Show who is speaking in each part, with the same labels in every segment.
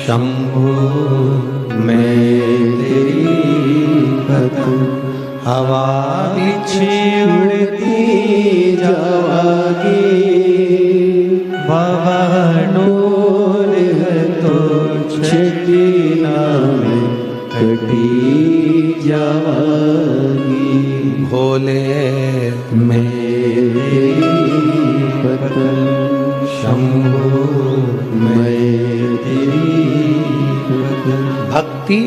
Speaker 1: शंभो मैं तेरी पतंग हवा बिछी उड़ती जावागी, बावनोर है तो छठी नाम कटी जावागी। भोले मेरी पतंग शंभो मैं तेरी पतंग। भक्ति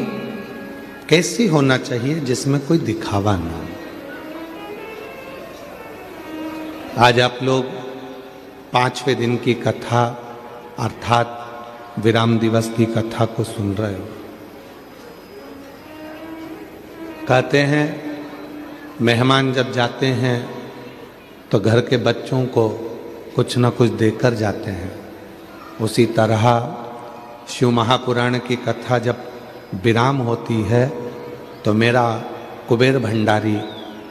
Speaker 1: कैसी होना चाहिए जिसमें कोई दिखावा ना हो। आज आप लोग 5वें दिन की कथा अर्थात विराम दिवस की कथा को सुन रहे हो। कहते हैं मेहमान जब जाते हैं तो घर के बच्चों को कुछ न कुछ देकर जाते हैं। उसी तरह शिव महापुराण की कथा जब विराम होती है तो मेरा कुबेर भंडारी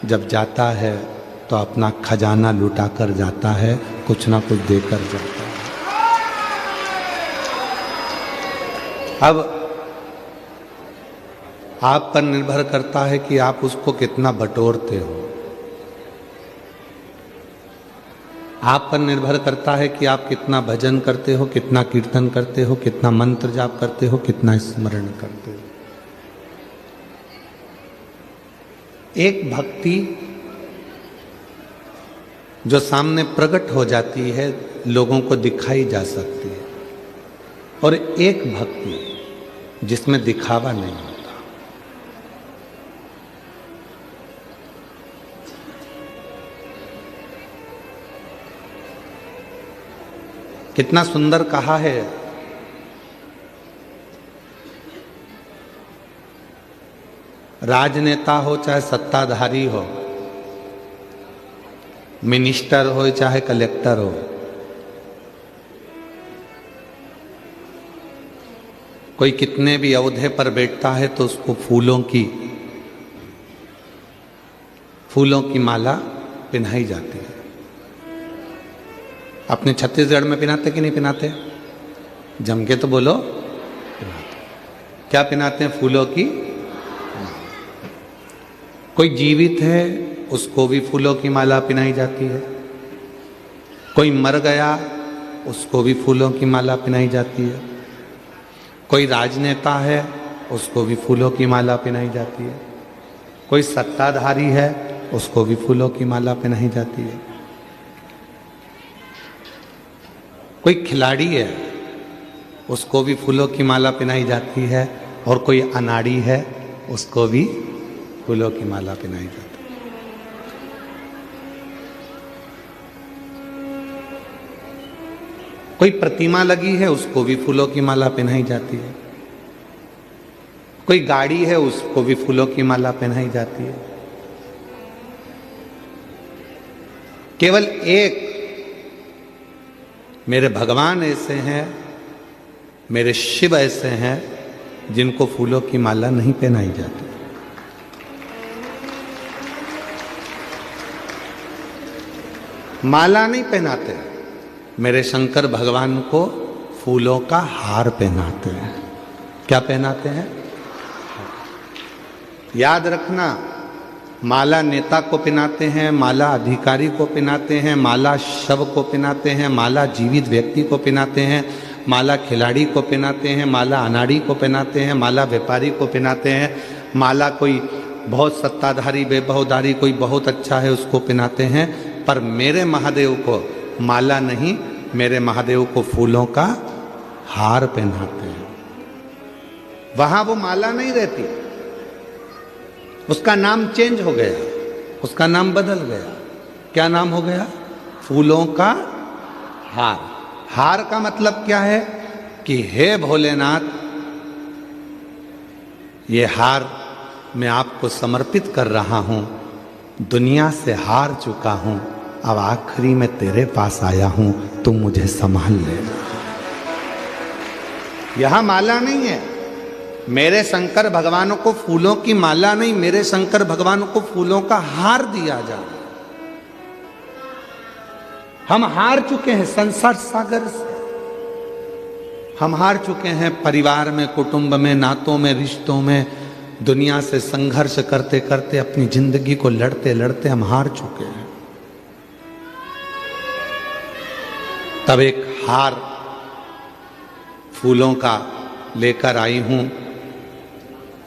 Speaker 1: जब जाता है तो अपना खजाना लुटा कर जाता है, कुछ ना कुछ देकर जाता है। अब आप पर निर्भर करता है कि आप उसको कितना बटोरते हो। आप पर निर्भर करता है कि आप कितना भजन करते हो, कितना कीर्तन करते हो, कितना मंत्र जाप करते हो, कितना स्मरण करते हो। एक भक्ति जो सामने प्रकट हो जाती है, लोगों को दिखाई जा सकती है, और एक भक्ति जिसमें दिखावा नहीं होता। कितना सुंदर कहा है, राजनेता हो चाहे सत्ताधारी हो, मिनिस्टर हो चाहे कलेक्टर हो, कोई कितने भी ओहदे पर बैठता है तो उसको फूलों की माला पहनाई जाती है। अपने छत्तीसगढ़ में पहनाते कि नहीं पहनाते? जम के तो बोलो। पहनाते। क्या पहनाते हैं? फूलों की। कोई जीवित है उसको भी फूलों की माला पहनाई जाती है। कोई मर गया उसको भी फूलों की माला पहनाई जाती है। कोई राजनेता है उसको भी फूलों की माला पहनाई जाती है। कोई सत्ताधारी है उसको भी फूलों की माला पहनाई जाती है। कोई खिलाड़ी है उसको भी फूलों की माला पहनाई जाती है, और कोई अनाड़ी है उसको भी फूलों की माला पहनाई जाती है। कोई प्रतिमा लगी है उसको भी फूलों की माला पहनाई जाती है। कोई गाड़ी है उसको भी फूलों की माला पहनाई जाती है। केवल एक मेरे भगवान ऐसे हैं, मेरे शिव ऐसे हैं जिनको फूलों की माला नहीं पहनाई जाती। माला नहीं पहनाते, मेरे शंकर भगवान को फूलों का हार पहनाते हैं। क्या पहनाते हैं? याद रखना, माला नेता को पहनाते हैं, माला अधिकारी को पहनाते हैं, माला शव को पहनाते हैं, माला जीवित व्यक्ति को पहनाते हैं, माला खिलाड़ी को पहनाते हैं, माला अनाड़ी को पहनाते हैं, माला व्यापारी को पहनाते हैं, माला कोई बहुत सत्ताधारी वैभवधारी कोई बहुत अच्छा है उसको पहनाते हैं। पर मेरे महादेव को माला नहीं, मेरे महादेव को फूलों का हार पहनाते हैं। वहां वो माला नहीं रहती, उसका नाम चेंज हो गया, उसका नाम बदल गया। क्या नाम हो गया? फूलों का हार। हार का मतलब क्या है कि हे भोलेनाथ, ये हार मैं आपको समर्पित कर रहा हूं, दुनिया से हार चुका हूं, अब आखिरी में तेरे पास आया हूं, तुम मुझे संभाल ले। यहां माला नहीं है। मेरे शंकर भगवानों को फूलों की माला नहीं, मेरे शंकर भगवानों को फूलों का हार दिया जा। हम हार चुके हैं संसार सागर से, हम हार चुके हैं परिवार में, कुटुंब में, नातों में, रिश्तों में, दुनिया से संघर्ष करते करते अपनी जिंदगी को लड़ते लड़ते हम हार चुके हैं। तब एक हार फूलों का लेकर आई हूं।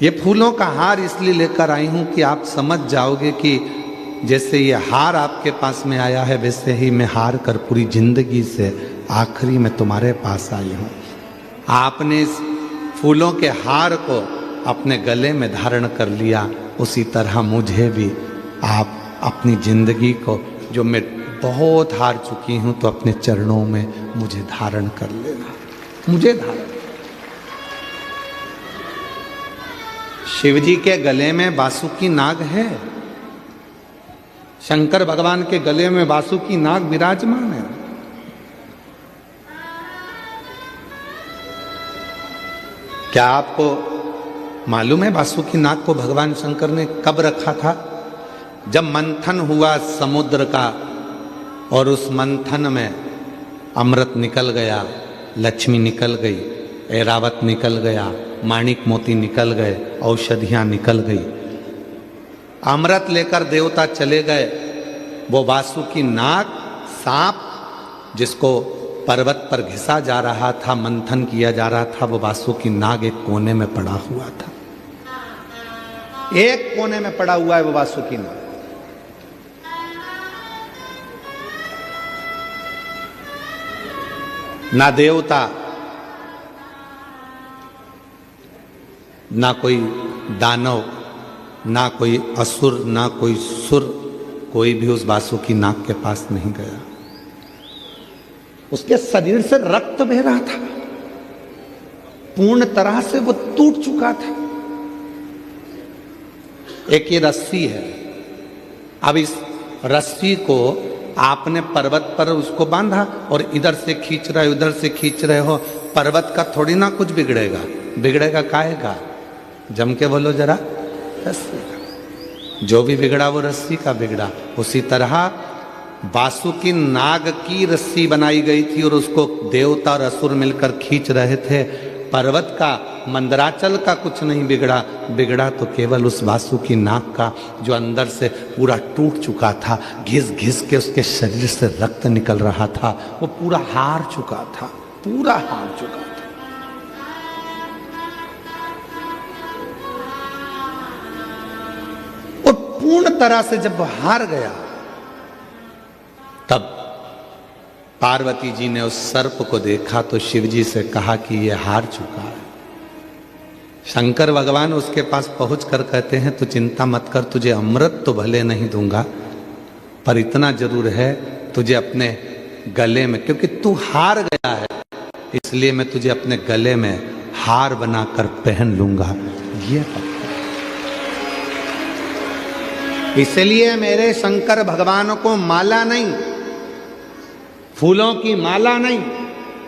Speaker 1: ये फूलों का हार इसलिए लेकर आई हूं कि आप समझ जाओगे कि जैसे ये हार आपके पास में आया है, वैसे ही मैं हार कर पूरी जिंदगी से आखिरी में तुम्हारे पास आई हूं। आपने इस फूलों के हार को अपने गले में धारण कर लिया, उसी तरह मुझे भी आप अपनी जिंदगी को, जो मैं बहुत हार चुकी हूं, तो अपने चरणों में मुझे धारण कर लेना, मुझे धारण। शिव जी के गले में बासुकी नाग है, शंकर भगवान के गले में बासुकी नाग विराजमान है। क्या आपको मालूम है बासुकी नाग को भगवान शंकर ने कब रखा था? जब मंथन हुआ समुद्र का और उस मंथन में अमृत निकल गया, लक्ष्मी निकल गई, ऐरावत निकल गया, माणिक मोती निकल गए, औषधियां निकल गई, अमृत लेकर देवता चले गए। वो वासुकी नाग सांप जिसको पर्वत पर घिसा जा रहा था, मंथन किया जा रहा था, वो वासुकी नाग एक कोने में पड़ा हुआ था, एक कोने में पड़ा हुआ है वो वासुकी नाग। ना देवता, ना कोई दानव, ना कोई असुर, ना कोई सुर, कोई भी उस वासुकी नाग के पास नहीं गया। उसके शरीर से रक्त बह रहा था, पूर्ण तरह से वो टूट चुका था। एक ये रस्सी है, अब इस रस्सी को आपने पर्वत पर उसको बांधा और इधर से खींच रहे हो, उधर से खींच रहे हो, पर्वत का थोड़ी ना कुछ बिगड़ेगा, बिगड़ेगा काहे का? जम के बोलो जरा, रस्सी का। जो भी बिगड़ा वो रस्सी का बिगड़ा। उसी तरह वासुकी नाग की रस्सी बनाई गई थी और उसको देवता और असुर मिलकर खींच रहे थे। पर्वत का, मंदराचल का कुछ नहीं बिगड़ा, बिगड़ा तो केवल उस वासुकी नाग का, जो अंदर से पूरा टूट चुका था, घिस घिस के उसके शरीर से रक्त निकल रहा था, वो पूरा हार चुका था, पूरा हार चुका था। और पूर्ण तरह से जब वो हार गया, तब पार्वती जी ने उस सर्प को देखा तो शिव जी से कहा कि ये हार चुका है। शंकर भगवान उसके पास पहुंचकर कहते हैं तू चिंता मत कर, तुझे अमृत तो भले नहीं दूंगा, पर इतना जरूर है तुझे अपने गले में, क्योंकि तू हार गया है इसलिए मैं तुझे अपने गले में हार बनाकर पहन लूंगा। ये इसलिए मेरे शंकर भगवान को माला नहीं, फूलों की माला नहीं,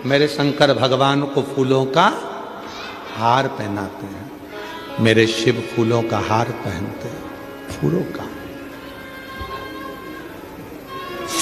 Speaker 1: मेरे शंकर भगवान को फूलों का हार पहनाते हैं। मेरे शिव फूलों का हार पहनते हैं, फूलों का।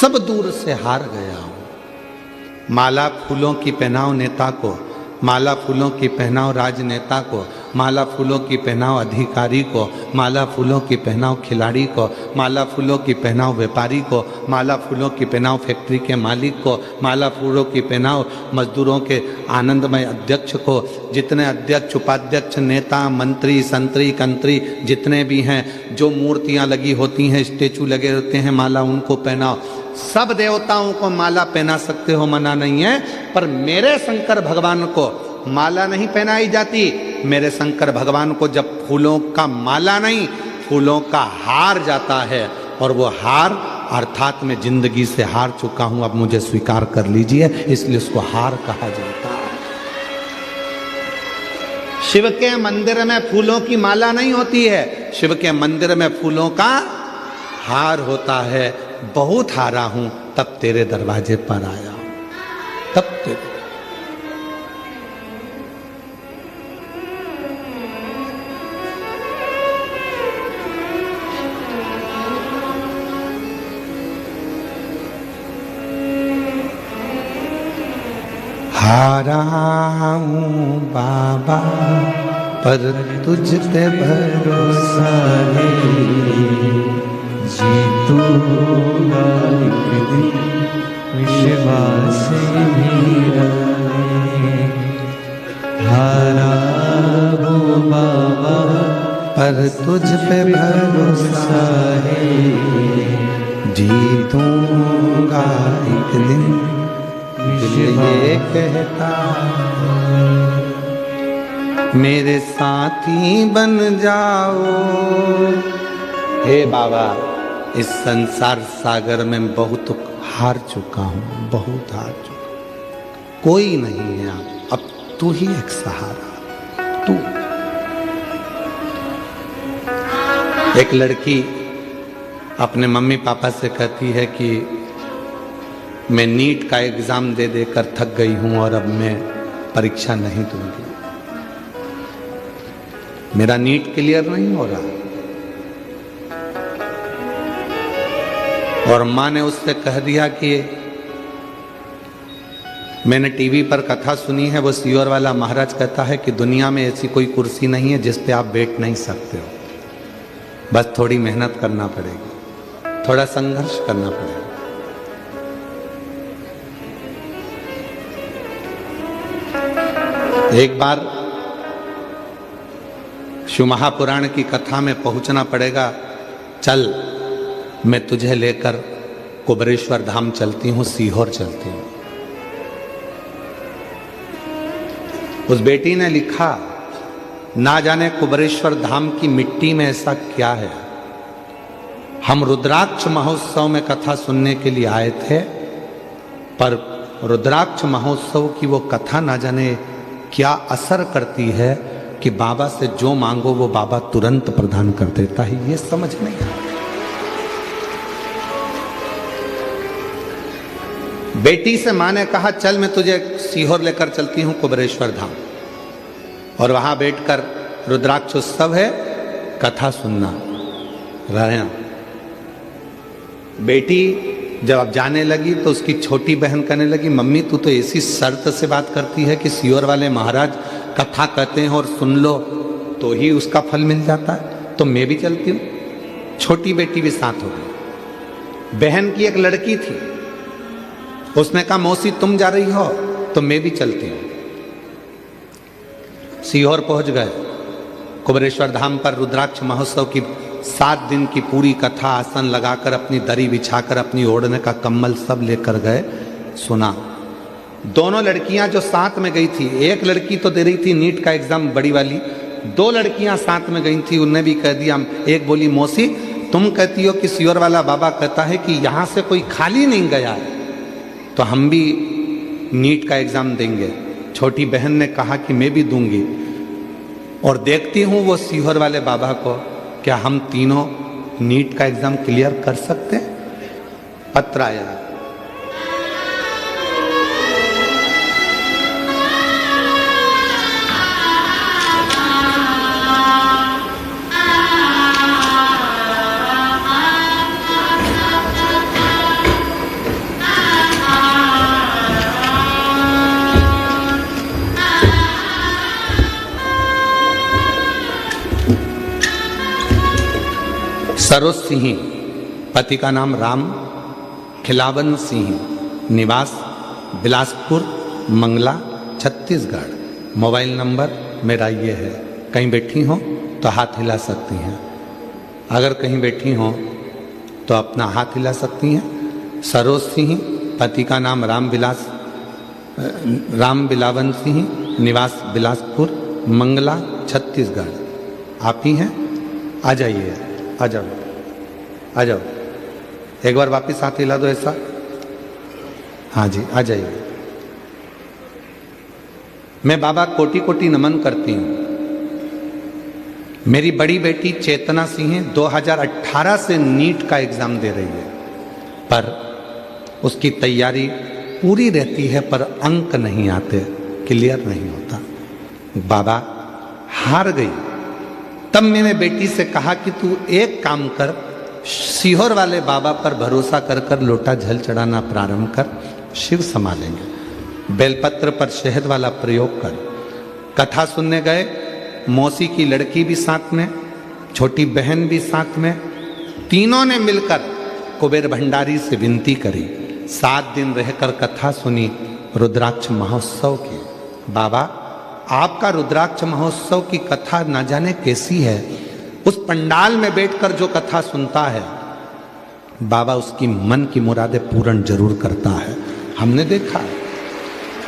Speaker 1: सब दूर से हार गया हूं। माला फूलों की पहनाओ नेता को, माला फूलों की पहनाओ राजनेता को, माला फूलों की पहनाओ अधिकारी को, माला फूलों की पहनाओ खिलाड़ी को, माला फूलों की पहनाओ व्यापारी को, माला फूलों की पहनाओ फैक्ट्री के मालिक को, माला फूलों की पहनाओ मजदूरों के आनंदमय अध्यक्ष को। जितने अध्यक्ष, उपाध्यक्ष, नेता, मंत्री, संतरी, कंत्री जितने भी हैं, जो मूर्तियां लगी होती हैं, स्टेचू लगे होते हैं, माला उनको पहनाओ। सब देवताओं को माला पहना सकते हो, मना नहीं है, पर मेरे शंकर भगवान को माला नहीं पहनाई जाती। मेरे शंकर भगवान को जब फूलों का माला नहीं, फूलों का हार जाता है, और वो हार अर्थात मैं जिंदगी से हार चुका हूं, अब मुझे स्वीकार कर लीजिए, इसलिए उसको हार कहा जाता है। शिव के मंदिर में फूलों की माला नहीं होती है, शिव के मंदिर में फूलों का हार होता है। बहुत हारा हूं तब तेरे दरवाजे पर आया हूं, तब तेरे। हारा हूँ बाबा पर तुझ पे भरोसा है,
Speaker 2: जीतूंगा एक दिन विश्वास मेरा है। हारा हूँ बाबा
Speaker 1: पर तुझ पे भरोसा है, जीतूंगा एक दिन दिल ये कहता। मेरे साथी बन जाओ हे बाबा। इस संसार सागर में बहुत हार चुका हूँ, बहुत हार चुका। कोई नहीं है अब तू ही एक सहारा। तू एक लड़की अपने मम्मी पापा से कहती है कि मैं नीट का एग्जाम दे देकर थक गई हूं और अब मैं परीक्षा नहीं दूंगी, मेरा नीट क्लियर नहीं हो रहा। और मां ने उससे कह दिया कि मैंने टीवी पर कथा सुनी है, वो सीहोर वाला महाराज कहता है कि दुनिया में ऐसी कोई कुर्सी नहीं है जिस पे आप बैठ नहीं सकते हो, बस थोड़ी मेहनत करना पड़ेगी, थोड़ा संघर्ष करना पड़ेगा। एक बार शिव महापुराण की कथा में पहुंचना पड़ेगा। चल मैं तुझे लेकर कुबरेश्वर धाम चलती हूं, सीहोर चलती हूं। उस बेटी ने लिखा, ना जाने कुबरेश्वर धाम की मिट्टी में ऐसा क्या है। हम रुद्राक्ष महोत्सव में कथा सुनने के लिए आए थे, पर रुद्राक्ष महोत्सव की वो कथा ना जाने क्या असर करती है कि बाबा से जो मांगो वो बाबा तुरंत प्रदान कर देता है। ये समझ नहीं आता। बेटी से मां ने कहा, चल मैं तुझे सीहोर लेकर चलती हूं कुबरेश्वर धाम, और वहां बैठकर रुद्राक्ष उत्सव है, कथा सुनना रहना। बेटी जब अब जाने लगी तो उसकी छोटी बहन कहने लगी, मम्मी तू तो ऐसी शर्त से बात करती है कि सीहोर वाले महाराज कथा कहते हैं और सुन लो तो ही उसका फल मिल जाता है, तो मैं भी चलती हूँ। छोटी बेटी भी साथ हो गई। बहन की एक लड़की थी, उसने कहा मौसी तुम जा रही हो तो मैं भी चलती हूँ। सीहोर पहुंच गए। कुबरेश्वर धाम पर रुद्राक्ष महोत्सव की 7 दिन की पूरी कथा आसन लगाकर, अपनी दरी बिछाकर, अपनी ओढ़ने का कम्बल सब लेकर गए। सुना। दोनों लड़कियां जो साथ में गई थी, एक लड़की तो दे रही थी नीट का एग्जाम बड़ी वाली, 2 लड़कियां साथ में गई थी, उनने भी कह दिया। एक बोली, मौसी तुम कहती हो कि सीहोर वाला बाबा कहता है कि यहां से कोई खाली नहीं गया है, तो हम भी नीट का एग्जाम देंगे। छोटी बहन ने कहा कि मैं भी दूंगी, और देखती हूं वो सीहोर वाले बाबा को, क्या हम तीनों नीट का एग्जाम क्लियर कर सकते हैं? पत्र आया। सरोज सिंह, पति का नाम राम खिलावन सिंह, निवास बिलासपुर मंगला छत्तीसगढ़। मोबाइल नंबर मेरा ये है। कहीं बैठी हो तो हाथ हिला सकती हैं, अगर कहीं बैठी हो तो अपना हाथ हिला सकती हैं। सरोज सिंह, पति का नाम राम बिलावन सिंह, निवास बिलासपुर मंगला छत्तीसगढ़। आप ही हैं? आ जाइए, आ जाओ, आ जाओ। एक बार वापस हाथ हिला दो ऐसा। हाँ जी, आ जाइए। मैं बाबा कोटि कोटि नमन करती हूँ। मेरी बड़ी बेटी चेतना सिंह 2018 से नीट का एग्जाम दे रही है, पर उसकी तैयारी पूरी रहती है, पर अंक नहीं आते, क्लियर नहीं होता। बाबा हार गई। तब मैंने बेटी से कहा कि तू एक काम कर, सीहोर वाले बाबा पर भरोसा कर कर लोटा जल चढ़ाना प्रारंभ कर, शिव संभालेंगे। बेलपत्र पर शहद वाला प्रयोग कर। कथा सुनने गए, मौसी की लड़की भी साथ में, छोटी बहन भी साथ में, तीनों ने मिलकर कुबेर भंडारी से विनती करी। 7 दिन रहकर कथा सुनी रुद्राक्ष महोत्सव की। बाबा, आपका रुद्राक्ष महोत्सव की कथा न जाने कैसी है। उस पंडाल में बैठकर जो कथा सुनता है, बाबा उसकी मन की मुरादें पूर्ण जरूर करता है। हमने देखा है।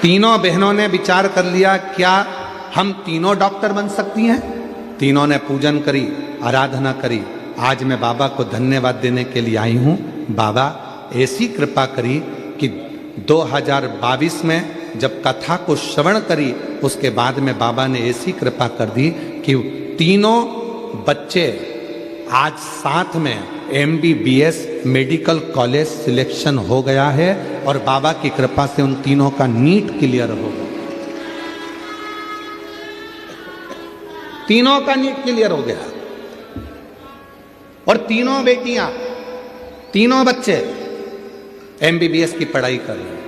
Speaker 1: तीनों बहनों ने विचार कर लिया, क्या हम तीनों डॉक्टर बन सकती हैं? तीनों ने पूजन करी, आराधना करी। आज मैं बाबा को धन्यवाद देने के लिए आई हूँ। बाबा ऐसी कृपा करी कि 2022 में जब कथा को श्रवण करी, उसके बाद में बाबा ने ऐसी कृपा कर दी कि तीनों बच्चे आज साथ में MBBS मेडिकल कॉलेज सिलेक्शन हो गया है और बाबा की कृपा से उन तीनों का नीट क्लियर हो गया। तीनों का नीट क्लियर हो गया और तीनों बेटियां, तीनों बच्चे MBBS की पढ़ाई कर रहे हैं।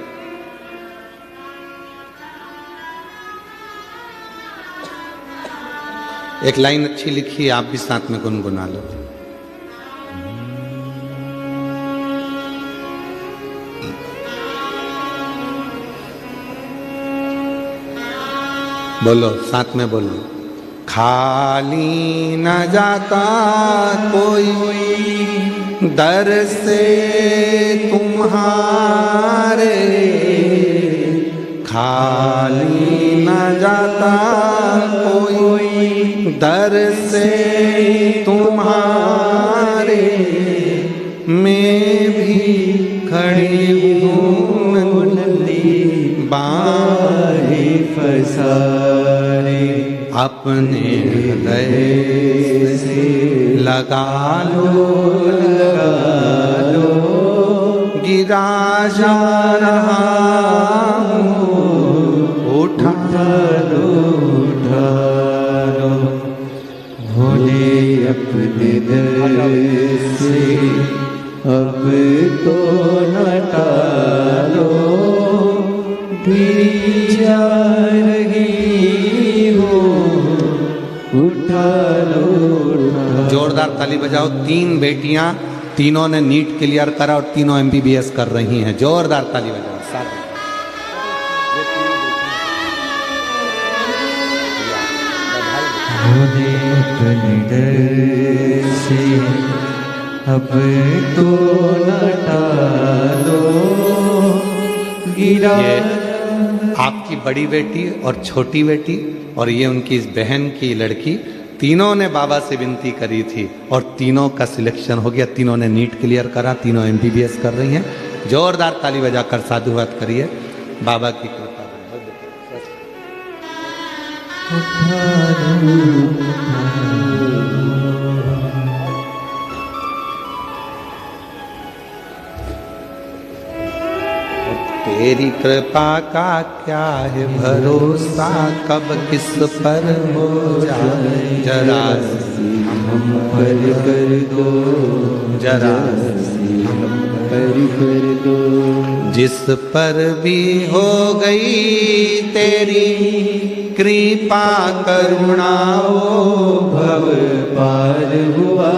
Speaker 1: एक लाइन अच्छी लिखी है, आप भी साथ में गुनगुना लो। बोलो, साथ में बोलो। खाली न जाता कोई दर से तुम्हारे, खाली न जाता कोई दर से तुम्हारे, मैं भी खड़ी हूँ नंदी बारी फसारे, अपने हृदय से लगा लो, गिरा जा रहा हूँ, उठा लो,
Speaker 2: भोले अपने दर से अब तो न टालो, गिरी जा रही हो, उठा लो।
Speaker 1: जोरदार ताली बजाओ। 3 बेटियां, तीनों ने नीट क्लियर करा और तीनों MBBS कर रही हैं। जोरदार ताली बजाओ। साथ
Speaker 2: भोले अपने डर से अब तो न टालो, गिरा।
Speaker 1: ये आपकी बड़ी बेटी और छोटी बेटी और ये उनकी इस बहन की लड़की, तीनों ने बाबा से विनती करी थी और तीनों का सिलेक्शन हो गया। तीनों ने नीट क्लियर करा, तीनों MBBS कर रही हैं। जोरदार ताली बजाकर साधुवाद करिए। बाबा की कृपा। तेरी कृपा का क्या है भरोसा, कब किस पर हो जाए, जरा
Speaker 2: हम पर कर दो,
Speaker 1: जरा
Speaker 2: हम पर कर दो।
Speaker 1: जिस पर भी हो गई तेरी कृपा करुणा, वो
Speaker 2: भव पार हुआ,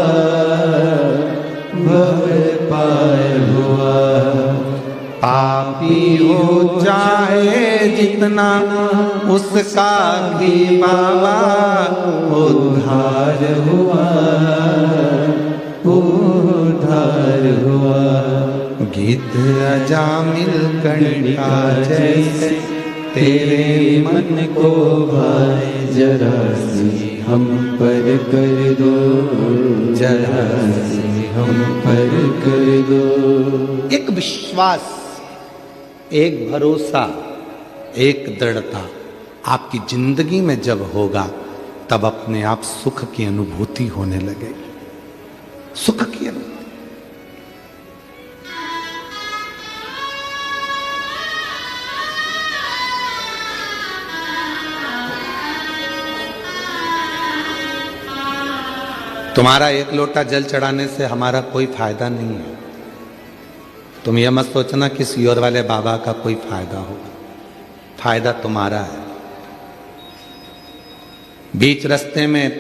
Speaker 2: भव पार हुआ।
Speaker 1: पापी हो चाहे जितना उसका भी बाबा
Speaker 2: उद्धार हुआ, उद्धार हुआ।
Speaker 1: गिद्ध अजामिल कणिका जैसे
Speaker 2: तेरे मन को भाए, जरा सी हम पर कर दो, जरा सी हम पर कर दो।
Speaker 1: एक विश्वास, एक भरोसा, एक दृढ़ता आपकी जिंदगी में जब होगा, तब अपने आप सुख की अनुभूति होने लगेगी। सुख की अनुभूति। तुम्हारा एक लोटा जल चढ़ाने से हमारा कोई फायदा नहीं है। तुम यह मत सोचना कि सियोर वाले बाबा का कोई फायदा होगा। फायदा तुम्हारा है। बीच रास्ते में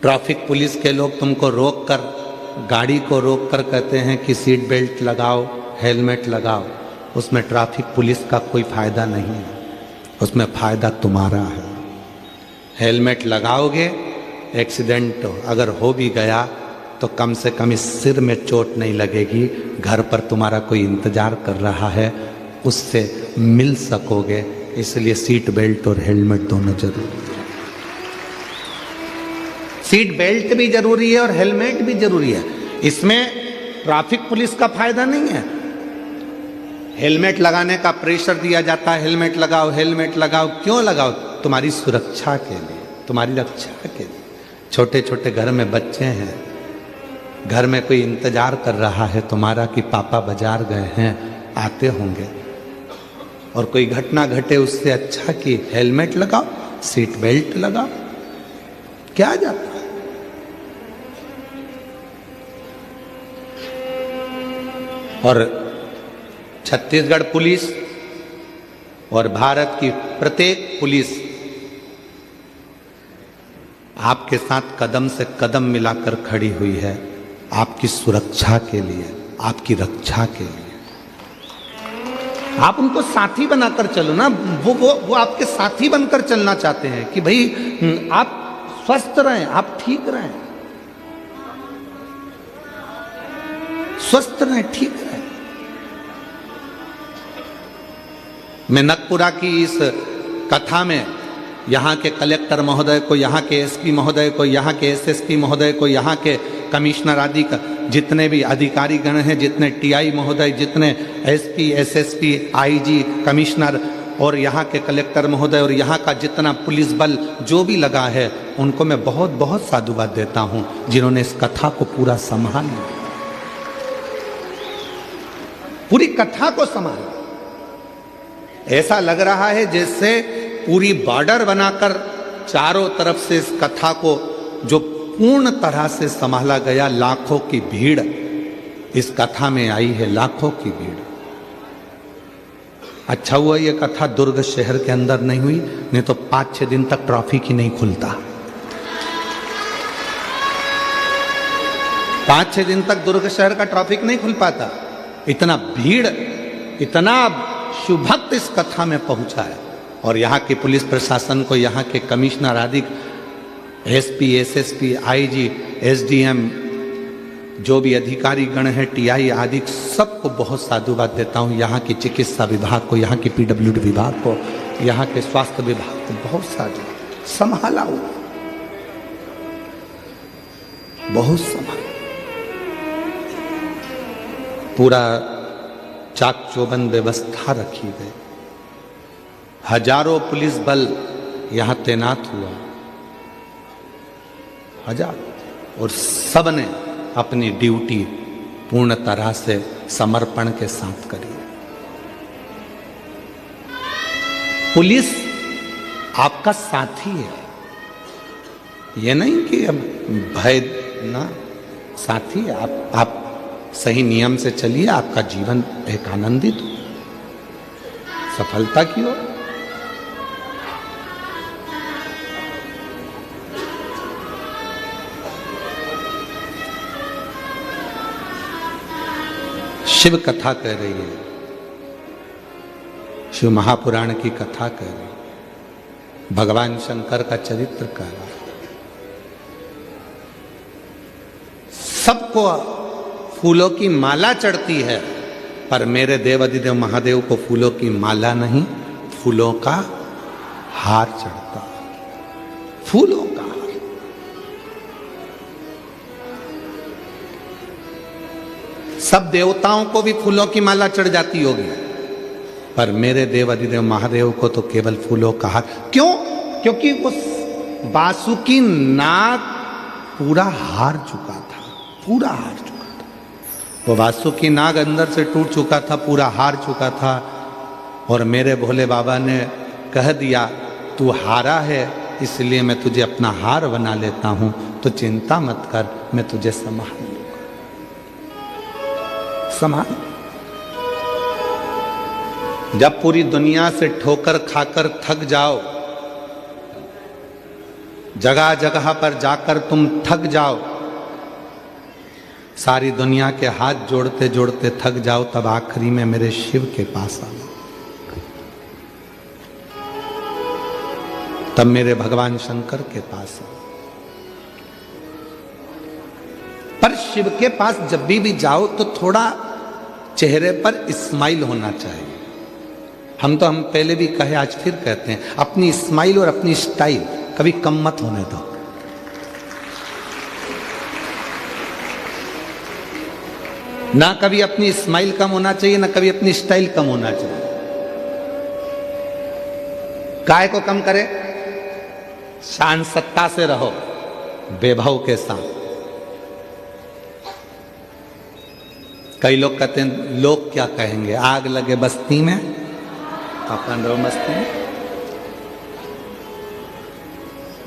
Speaker 1: ट्रैफिक पुलिस के लोग तुमको रोककर, गाड़ी को रोककर कहते हैं कि सीट बेल्ट लगाओ, हेलमेट लगाओ। उसमें ट्रैफिक पुलिस का कोई फायदा नहीं है, उसमें फायदा तुम्हारा है। हेलमेट लगाओगे, एक्सीडेंट अगर हो भी गया तो कम से कम इस सिर में चोट नहीं लगेगी, घर पर तुम्हारा कोई इंतजार कर रहा है, उससे मिल सकोगे। इसलिए सीट बेल्ट और हेलमेट दोनों जरूरी है। सीट बेल्ट भी जरूरी है और हेलमेट भी जरूरी है। इसमें ट्रैफिक पुलिस का फायदा नहीं है। हेलमेट लगाने का प्रेशर दिया जाता है, हेलमेट लगाओ, हेलमेट लगाओ। क्यों लगाओ? तुम्हारी सुरक्षा के लिए, तुम्हारी रक्षा के लिए। छोटे छोटे घर में बच्चे हैं, घर में कोई इंतजार कर रहा है तुम्हारा कि पापा बाजार गए हैं, आते होंगे, और कोई घटना घटे, उससे अच्छा कि हेलमेट लगाओ, सीट बेल्ट लगाओ। क्या जाता है? और छत्तीसगढ़ पुलिस और भारत की प्रत्येक पुलिस आपके साथ कदम से कदम मिलाकर खड़ी हुई है, आपकी सुरक्षा के लिए, आपकी रक्षा के लिए। आप उनको साथी बनाकर चलो ना। वो आपके साथी बनकर चलना चाहते हैं कि भाई आप स्वस्थ रहें, आप ठीक रहें, स्वस्थ रहें, ठीक रहें। मैं नगपुरा की इस कथा में यहाँ के कलेक्टर महोदय को, यहाँ के एसपी महोदय को, यहाँ के एसएसपी महोदय को, यहाँ के कमिश्नर आदि का जितने भी अधिकारी गण हैं, जितने टीआई महोदय, जितने एसपी, एसएसपी, आईजी, कमिश्नर और यहाँ के कलेक्टर महोदय और यहाँ का जितना पुलिस बल जो भी लगा है, उनको मैं बहुत बहुत साधुवाद देता हूँ, जिन्होंने इस कथा को पूरा संभाल लिया, पूरी कथा को संभाला। ऐसा लग रहा है जैसे पूरी बॉर्डर बनाकर चारों तरफ से इस कथा को जो पूर्ण तरह से संभाला गया। लाखों की भीड़ इस कथा में आई है, लाखों की भीड़। अच्छा हुआ ये कथा दुर्ग शहर के अंदर नहीं हुई, नहीं तो 5-6 दिन तक ट्रैफिक ही नहीं खुलता। 5-6 दिन तक दुर्ग शहर का ट्रैफिक नहीं खुल पाता। इतना भीड़, इतना शुभक्त इस कथा में पहुंचा है। और यहाँ के पुलिस प्रशासन को, यहाँ के कमिश्नर आदि, एसपी, एसएसपी, आईजी, एसडीएम, जो भी अधिकारी गण हैं, टीआई आदि, सबको बहुत साधुवाद देता हूँ। यहाँ की चिकित्सा विभाग को, यहाँ के पीडब्ल्यूडी विभाग को, यहाँ के स्वास्थ्य विभाग को बहुत साधु संभाला हुआ, बहुत संभाला। पूरा चाक चौबंद व्यवस्था रखी गई। हजारों पुलिस बल यहाँ तैनात हुआ, हजार, और सबने अपनी ड्यूटी पूर्ण तरह से समर्पण के साथ करी। पुलिस आपका साथी है, ये नहीं कि अब भय ना, साथी है। आप सही नियम से चलिए, आपका जीवन एक आनंदित हो, सफलता की ओर। शिव कथा कह रही है, शिव महापुराण की कथा कह रही है, भगवान शंकर का चरित्र कह रहा है। सबको फूलों की माला चढ़ती है, पर मेरे देवाधिदेव महादेव को फूलों की माला नहीं, फूलों का हार चढ़ता है, फूलों का हार। सब देवताओं को भी फूलों की माला चढ़ जाती होगी, पर मेरे देवाधिदेव महादेव को तो केवल फूलों का हार। क्यों? क्योंकि उस बासुकी नाग पूरा हार चुका था, पूरा हार चुका था। वो वासुकी नाग अंदर से टूट चुका था, पूरा हार चुका था। और मेरे भोले बाबा ने कह दिया, तू हारा है, इसलिए मैं तुझे अपना हार बना लेता हूं, तो चिंता मत कर, मैं तुझे संभाल लूंगा, संभाल। जब पूरी दुनिया से ठोकर खाकर थक जाओ, जगह जगह पर जाकर तुम थक जाओ, सारी दुनिया के हाथ जोड़ते जोड़ते थक जाओ, तब आखिरी में मेरे शिव के पास आओ। तब मेरे भगवान शंकर के पास आओ। पर शिव के पास जब भी जाओ तो थोड़ा चेहरे पर स्माइल होना चाहिए। हम पहले भी कहे, आज फिर कहते हैं, अपनी स्माइल और अपनी स्टाइल कभी कम मत होने दो। ना कभी अपनी स्माइल कम होना चाहिए, ना कभी अपनी स्टाइल कम होना चाहिए। काय को कम करे? शान सत्ता से रहो, वैभव के साथ। कई लोग कहते हैं लोग क्या कहेंगे, आग लगे बस्ती में अपन रहो मस्ती में।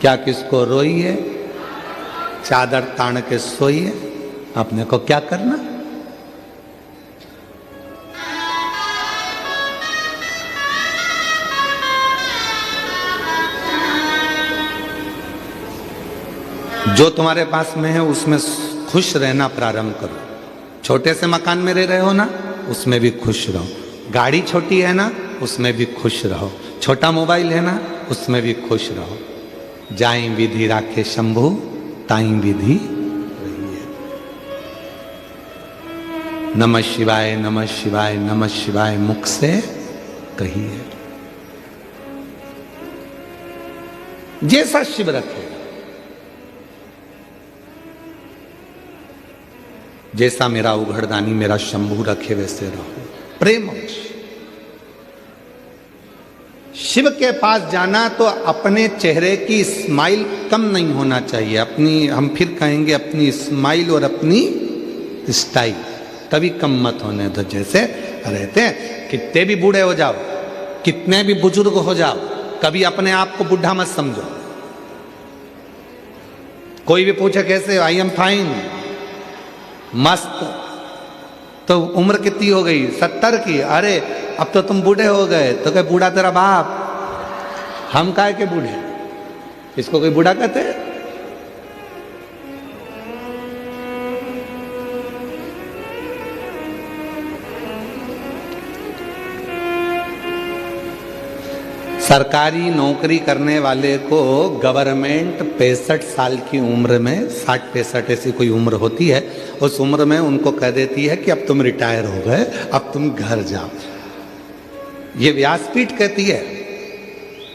Speaker 1: क्या किसको रोइए, चादर तान के सोइए, अपने को क्या करना। जो तुम्हारे पास में है उसमें खुश रहना प्रारंभ करो। छोटे से मकान में रह रहे हो ना, उसमें भी खुश रहो। गाड़ी छोटी है ना, उसमें भी खुश रहो। छोटा मोबाइल है ना, उसमें भी खुश रहो। जाई विधि राखे शंभु, ताई विधि रहिए। नमः शिवाय, नमः शिवाय, नमः शिवाय मुख से कहिए। जैसा शिव रखे, जैसा मेरा उघड़दानी मेरा शंभू रखे वैसे रहो। प्रेम शिव के पास जाना तो अपने चेहरे की स्माइल कम नहीं होना चाहिए। अपनी, हम फिर कहेंगे, अपनी स्माइल और अपनी स्टाइल तभी कम मत होने दो। जैसे रहते हैं, कितने भी बूढ़े हो जाओ, कितने भी बुजुर्ग हो जाओ, कभी अपने आप को बुढ़ा मत समझो। कोई भी पूछे कैसे, आई एम फाइन, मस्त। तो उम्र कितनी हो गई? 70 की। अरे अब तो तुम बूढ़े हो गए। तो क्या बूढ़ा तेरा बाप? हम काहे के बूढ़े? इसको कोई बूढ़ा कहते हैं? सरकारी नौकरी करने वाले को गवर्नमेंट 65 साल की उम्र में, 60-65 ऐसी कोई उम्र होती है, उस उम्र में उनको कह देती है कि अब तुम रिटायर हो गए, अब तुम घर जाओ। ये व्यासपीठ कहती है।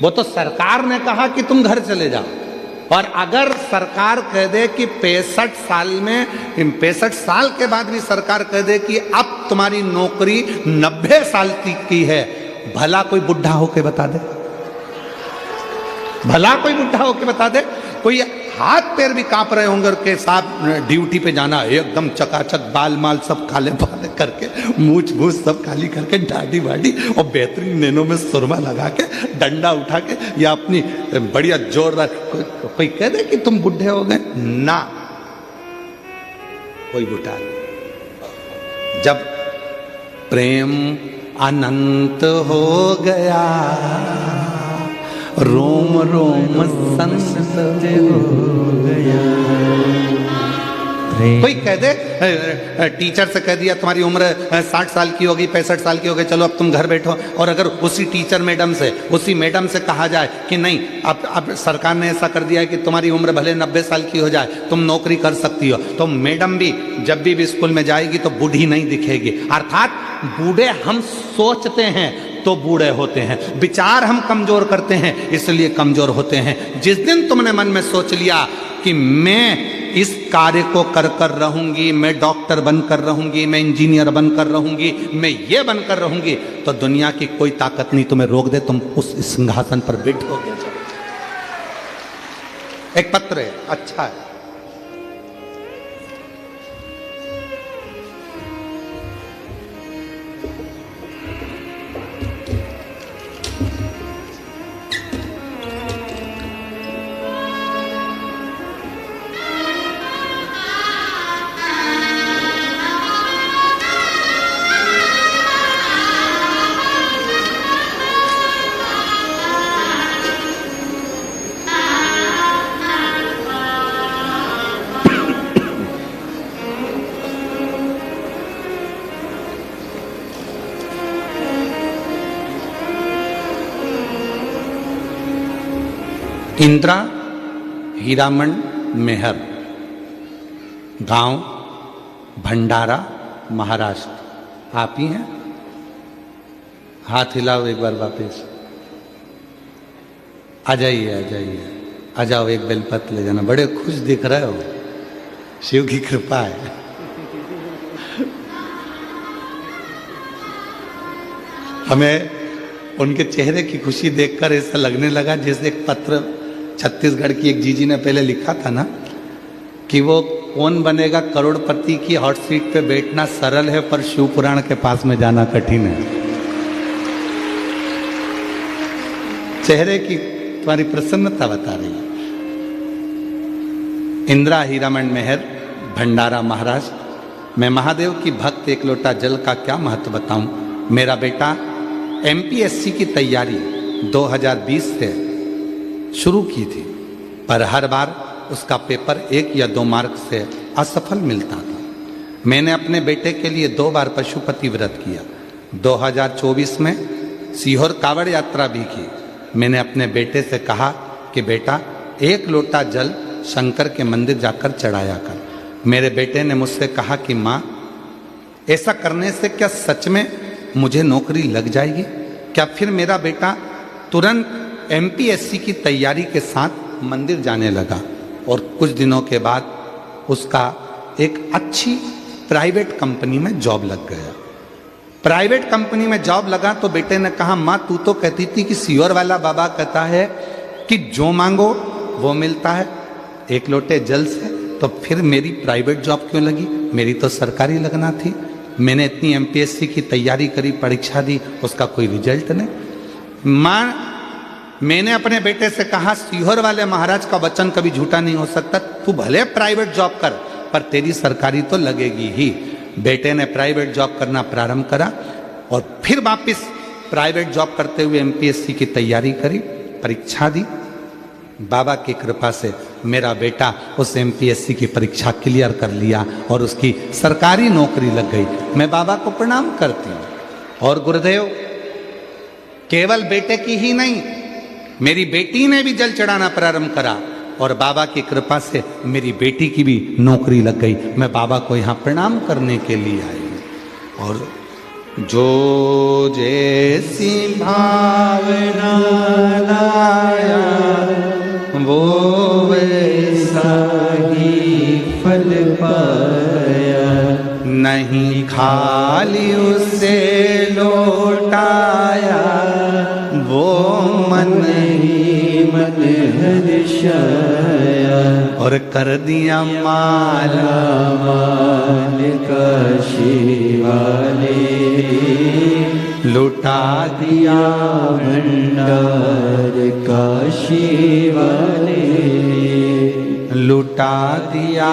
Speaker 1: वो तो सरकार ने कहा कि तुम घर चले जाओ। और अगर सरकार कह दे कि 65 साल में, 65 साल के बाद भी सरकार कह दे कि अब तुम्हारी नौकरी 90 साल तक की है, भला कोई बुढ़ा होके बता दे? भला कोई बुढ़ा होके बता दे? कोई हाथ पैर भी कांप रहे होंगे के साथ ड्यूटी पे जाना, एकदम चकाचक बाल माल सब काले बाले करके, मूछ मूछ सब काली करके, दाढ़ी वाड़ी और बेहतरीन नैनों में सुरमा लगा के, डंडा उठा के, या अपनी बढ़िया जोरदार। कोई कह दे कि तुम बुढ़े हो गए? ना, कोई बुढ़ा नहीं। जब प्रेम अनंत हो गया, रोम रोम संत हो गया। कोई कह दे, टीचर से कह दिया तुम्हारी उम्र 60 साल की होगी, 65 साल की हो गई, चलो अब तुम घर बैठो। और अगर उसी टीचर मैडम से, उसी मैडम से कहा जाए कि नहीं, अब सरकार ने ऐसा कर दिया है कि तुम्हारी उम्र भले 90 साल की हो जाए, तुम नौकरी कर सकती हो, तो मैडम भी जब भी स्कूल में जाएगी तो बूढ़ी नहीं दिखेगी। अर्थात बूढ़े हम सोचते हैं तो बूढ़े होते हैं, विचार हम कमजोर करते हैं इसलिए कमजोर होते हैं। जिस दिन तुमने मन में सोच लिया कि मैं इस कार्य को कर कर रहूंगी, मैं डॉक्टर बनकर रहूंगी, मैं इंजीनियर बनकर रहूंगी, मैं ये बनकर रहूंगी, तो दुनिया की कोई ताकत नहीं तुम्हें रोक दे, तुम उस सिंहासन पर बैठोगे। एक पत्र है, अच्छा है। इंदिरा हीरामन मेहर, गांव भंडारा, महाराष्ट्र। आप ही हैं? हाथ हिलाओ एक बार वापस। आ जाइए, आ जाइए, आ जाओ, एक बेलपत्र ले जाना। बड़े खुश दिख रहे हो, शिव की कृपा है। हमें उनके चेहरे की खुशी देखकर ऐसा लगने लगा जैसे एक पत्र छत्तीसगढ़ की एक जीजी ने पहले लिखा था ना कि वो कौन बनेगा करोड़पति की हॉट सीट पे बैठना सरल है पर शिव पुराण के पास में जाना कठिन है। चेहरे की तुम्हारी प्रसन्नता बता रही है। इंदिरा हीरामन मेहर, भंडारा, महाराष्ट्र। मैं महादेव की भक्त, एक लोटा जल का क्या महत्व बताऊं। मेरा बेटा एमपीएससी की तैयारी 2020 से शुरू की थी, पर हर बार उसका पेपर 1 या 2 मार्क से असफल मिलता था। मैंने अपने बेटे के लिए 2 बार पशुपति व्रत किया। 2024 में सीहोर कावड़ यात्रा भी की। मैंने अपने बेटे से कहा कि बेटा 1 लोटा जल शंकर के मंदिर जाकर चढ़ाया कर। मेरे बेटे ने मुझसे कहा कि माँ, ऐसा करने से क्या सच में मुझे नौकरी लग जाएगी? क्या फिर मेरा बेटा तुरंत एमपीएससी की तैयारी के साथ मंदिर जाने लगा और कुछ दिनों के बाद उसका एक अच्छी प्राइवेट कंपनी में जॉब लग गया। प्राइवेट कंपनी में जॉब लगा तो बेटे ने कहा, माँ तू तो कहती थी कि सीहोर वाला बाबा कहता है कि जो मांगो वो मिलता है 1 लोटे जल से, तो फिर मेरी प्राइवेट जॉब क्यों लगी? मेरी तो सरकारी लगना थी। मैंने इतनी एमपीएससी की तैयारी करी, परीक्षा दी, उसका कोई रिजल्ट नहीं। माँ, मैंने अपने बेटे से कहा सीहोर वाले महाराज का वचन कभी झूठा नहीं हो सकता। तू भले प्राइवेट जॉब कर पर तेरी सरकारी तो लगेगी ही। बेटे ने प्राइवेट जॉब करना प्रारंभ करा और फिर वापस प्राइवेट जॉब करते हुए एमपीएससी की तैयारी करी, परीक्षा दी। बाबा की कृपा से मेरा बेटा उस एमपीएससी की परीक्षा क्लियर कर लिया और उसकी सरकारी नौकरी लग गई। मैं बाबा को प्रणाम करती हूँ। और गुरुदेव, केवल बेटे की ही नहीं, मेरी बेटी ने भी जल चढ़ाना प्रारंभ करा और बाबा की कृपा से मेरी बेटी की भी नौकरी लग गई। मैं बाबा को यहाँ प्रणाम करने के लिए आई हूँ। और जो जैसी भावना लाया वो वैसा ही फल पाया। नहीं खाली उसे लौटाया वो मन ही मन हर्षाया। और कर दिया माला माल काशी वाले, लुटा दिया भंडार काशी वाले, लुटा दिया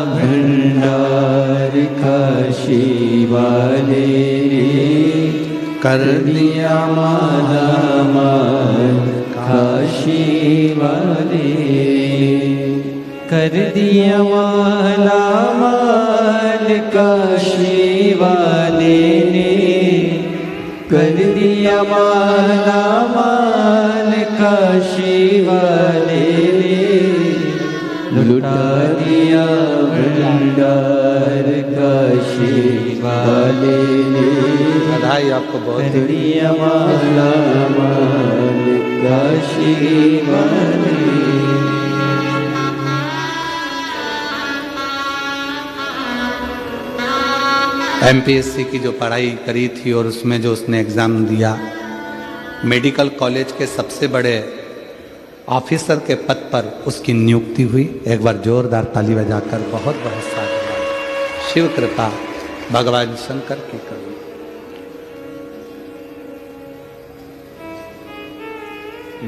Speaker 1: भंडार काशी वाले। कर दिया माला माल काशी वाले, कर दिया माला माल काशी वाले ने, कर दिया माला माल काशी वाले ने, लुटा दिया भंडार काशी वाले ने। बधाई आपको बहुत। कर दिया माला माल काशी वाले। एमपीएससी की जो पढ़ाई करी थी और उसमें जो उसने एग्ज़ाम दिया, मेडिकल कॉलेज के सबसे बड़े ऑफिसर के पद पर उसकी नियुक्ति हुई। एक बार जोरदार ताली बजाकर बहुत बहुत साधुवाद। शिव कृपा, भगवान शंकर की करुणा।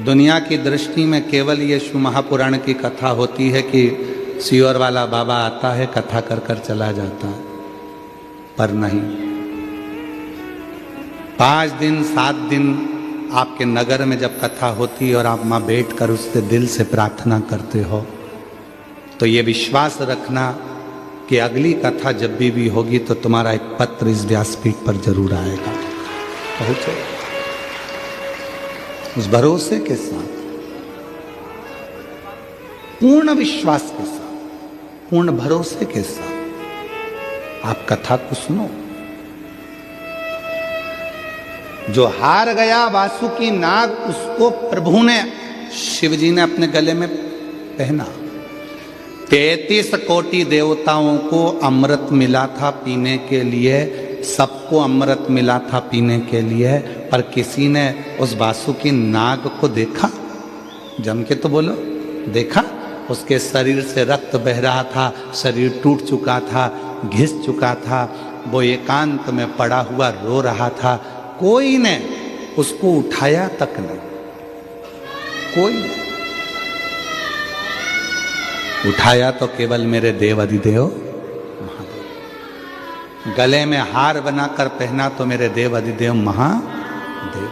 Speaker 1: दुनिया की दृष्टि में केवल ये शिव महापुराण की कथा होती है कि सीहोर वाला बाबा आता है, कथा कर कर चला जाता है, पर नहीं। 5 दिन 7 दिन आपके नगर में जब कथा होती है और आप वहाँ बैठ कर उससे दिल से प्रार्थना करते हो, तो ये विश्वास रखना कि अगली कथा जब भी होगी तो तुम्हारा एक पत्र इस व्यासपीठ पर जरूर आएगा। पहुँचो उस भरोसे के साथ। पूर्ण विश्वास के साथ, पूर्ण भरोसे के साथ आप कथा को सुनो। जो हार गया वासुकी नाग, उसको प्रभु ने, शिव जी ने अपने गले में पहना। 33 कोटि देवताओं को अमृत मिला था पीने के लिए, सबको अमृत मिला था पीने के लिए, पर किसी ने उस वासुकी नाग को देखा? जम के तो बोलो, देखा? उसके शरीर से रक्त बह रहा था, शरीर टूट चुका था, घिस चुका था, वो एकांत में पड़ा हुआ रो रहा था। कोई ने उसको उठाया तक नहीं, कोई नहीं उठाया। तो केवल मेरे देव अधिदेव महादेव। गले में हार बनाकर पहना तो मेरे देव अधिदेव महादेव।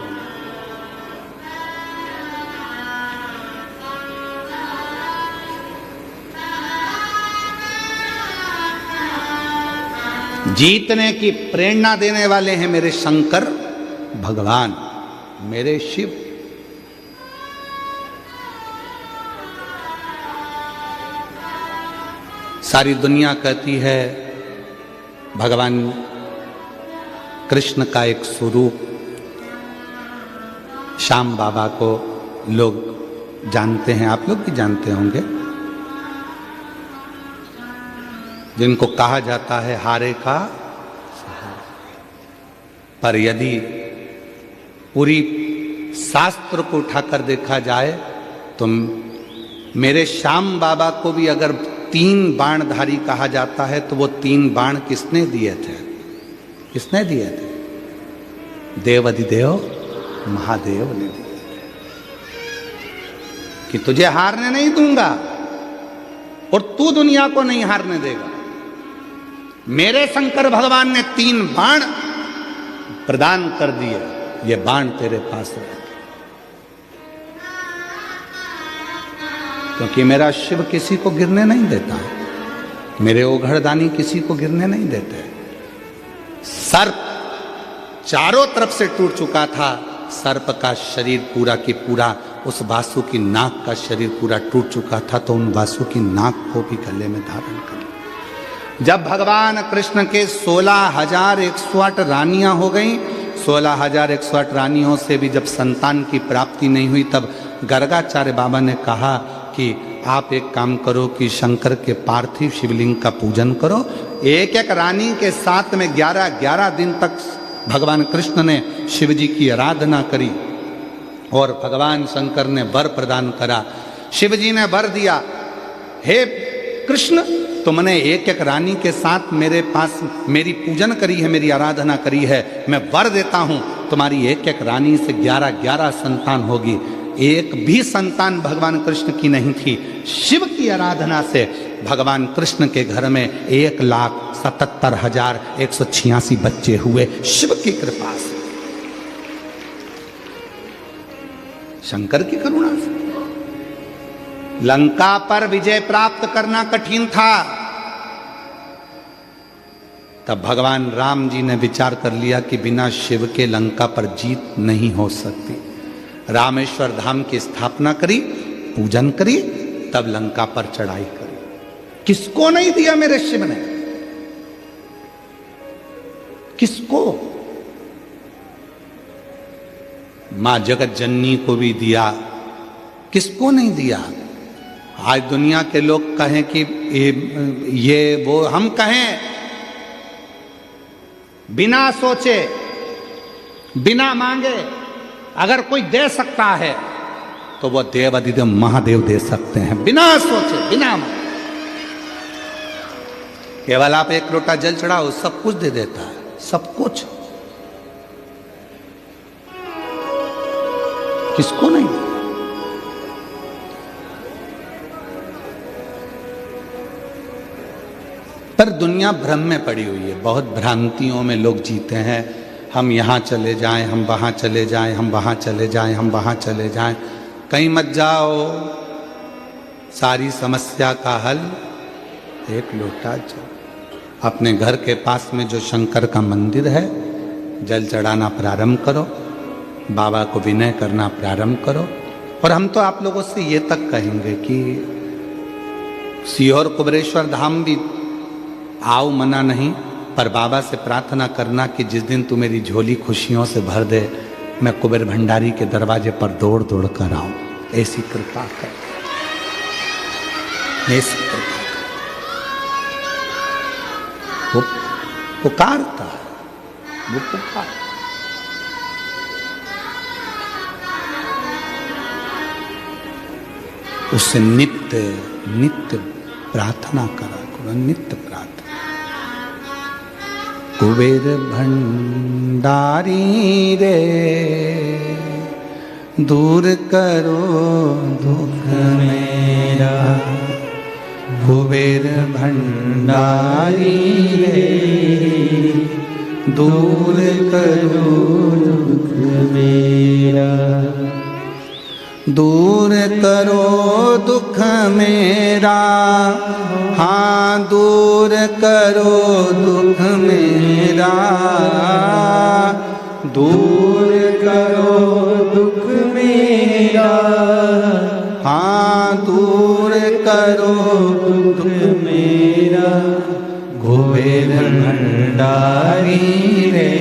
Speaker 1: जीतने की प्रेरणा देने वाले हैं मेरे शंकर भगवान, मेरे शिव। सारी दुनिया कहती है भगवान कृष्ण का एक स्वरूप श्याम बाबा को लोग जानते हैं, आप लोग भी जानते होंगे, जिनको कहा जाता है हारे का सहारा। पर यदि पूरी शास्त्र को उठाकर देखा जाए तो मेरे श्याम बाबा को भी अगर 3 बाणधारी कहा जाता है तो वो 3 बाण किसने दिए थे? किसने दिए थे? देव अधिदेव महादेव ने दिए कि तुझे हारने नहीं दूंगा और तू दुनिया को नहीं हारने देगा। मेरे शंकर भगवान ने 3 बाण प्रदान कर दिए, ये बाण तेरे पास रहे, क्योंकि मेरा शिव किसी को गिरने नहीं देता, मेरे ओघड़दानी किसी को गिरने नहीं देते। सर्प चारों तरफ से टूट चुका था, सर्प का शरीर पूरा की पूरा, उस वासु की नाक का शरीर पूरा टूट चुका था, तो उन वासु की नाक को भी गले में धारण कर लिया। जब भगवान कृष्ण के 16,108 रानियां हो गई, 16,108 रानियों से भी जब संतान की प्राप्ति नहीं हुई, तब गर्गाचार्य बाबा ने कहा कि आप एक काम करो कि शंकर के पार्थिव शिवलिंग का पूजन करो। एक एक रानी के साथ में 11 दिन तक भगवान कृष्ण ने शिव जी की आराधना करी और भगवान शंकर ने वर प्रदान करा। शिव जी ने वर दिया, हे कृष्ण, तुमने एक एक रानी के साथ मेरे पास मेरी पूजन करी है, मेरी आराधना करी है, मैं वर देता हूं, तुम्हारी एक एक रानी से 11 संतान होगी। एक भी संतान भगवान कृष्ण की नहीं थी। शिव की आराधना से भगवान कृष्ण के घर में 1,77,186 बच्चे हुए, शिव की कृपा से, शंकर की करुणा से। लंका पर विजय प्राप्त करना कठिन था, तब भगवान राम जी ने विचार कर लिया कि बिना शिव के लंका पर जीत नहीं हो सकती। रामेश्वर धाम की स्थापना करी, पूजन करी, तब लंका पर चढ़ाई करी। किसको नहीं दिया मेरे शिव ने? किसको? मां जगत जननी को भी दिया, किसको नहीं दिया? आज दुनिया के लोग कहें कि ये वो, हम कहें बिना सोचे बिना मांगे अगर कोई दे सकता है तो वो देव अधिदेव महादेव दे सकते हैं, बिना सोचे बिना मांगे। केवल आप एक लोटा जल चढ़ाओ, सब कुछ दे देता है, सब कुछ। किसको नहीं? पर दुनिया भ्रम में पड़ी हुई है, बहुत भ्रांतियों में लोग जीते हैं। हम यहाँ चले जाएं, हम वहाँ चले जाएं, हम वहाँ चले जाएं, हम वहाँ चले जाएं। कहीं मत जाओ, सारी समस्या का हल एक लोटा जल। अपने घर के पास में जो शंकर का मंदिर है, जल चढ़ाना प्रारंभ करो, बाबा को विनय करना प्रारंभ करो। और हम तो आप लोगों से ये तक कहेंगे कि सीहोर कुबेरेश्वर धाम भी आओ, मना नहीं, पर बाबा से प्रार्थना करना कि जिस दिन तू मेरी झोली खुशियों से भर दे, मैं कुबेर भंडारी के दरवाजे पर दौड़ दौड़ कर आऊं। ऐसी कृपा कर, ऐसी कृपा कर। वो पुकारता है, वो पुकार। उससे नित्य नित्य प्रार्थना करा करो, नित्य प्रार्थना। कुबेर भंडारी रे दूर करो दुख मेरा, कुबेर भंडारी रे दूर करो दुख मेरा, दूर करो दुख मेरा, हाँ दूर करो दुख मेरा, दूर करो दुख मेरा, हाँ दूर करो दुख मेरा। कुबेर भंडारी रे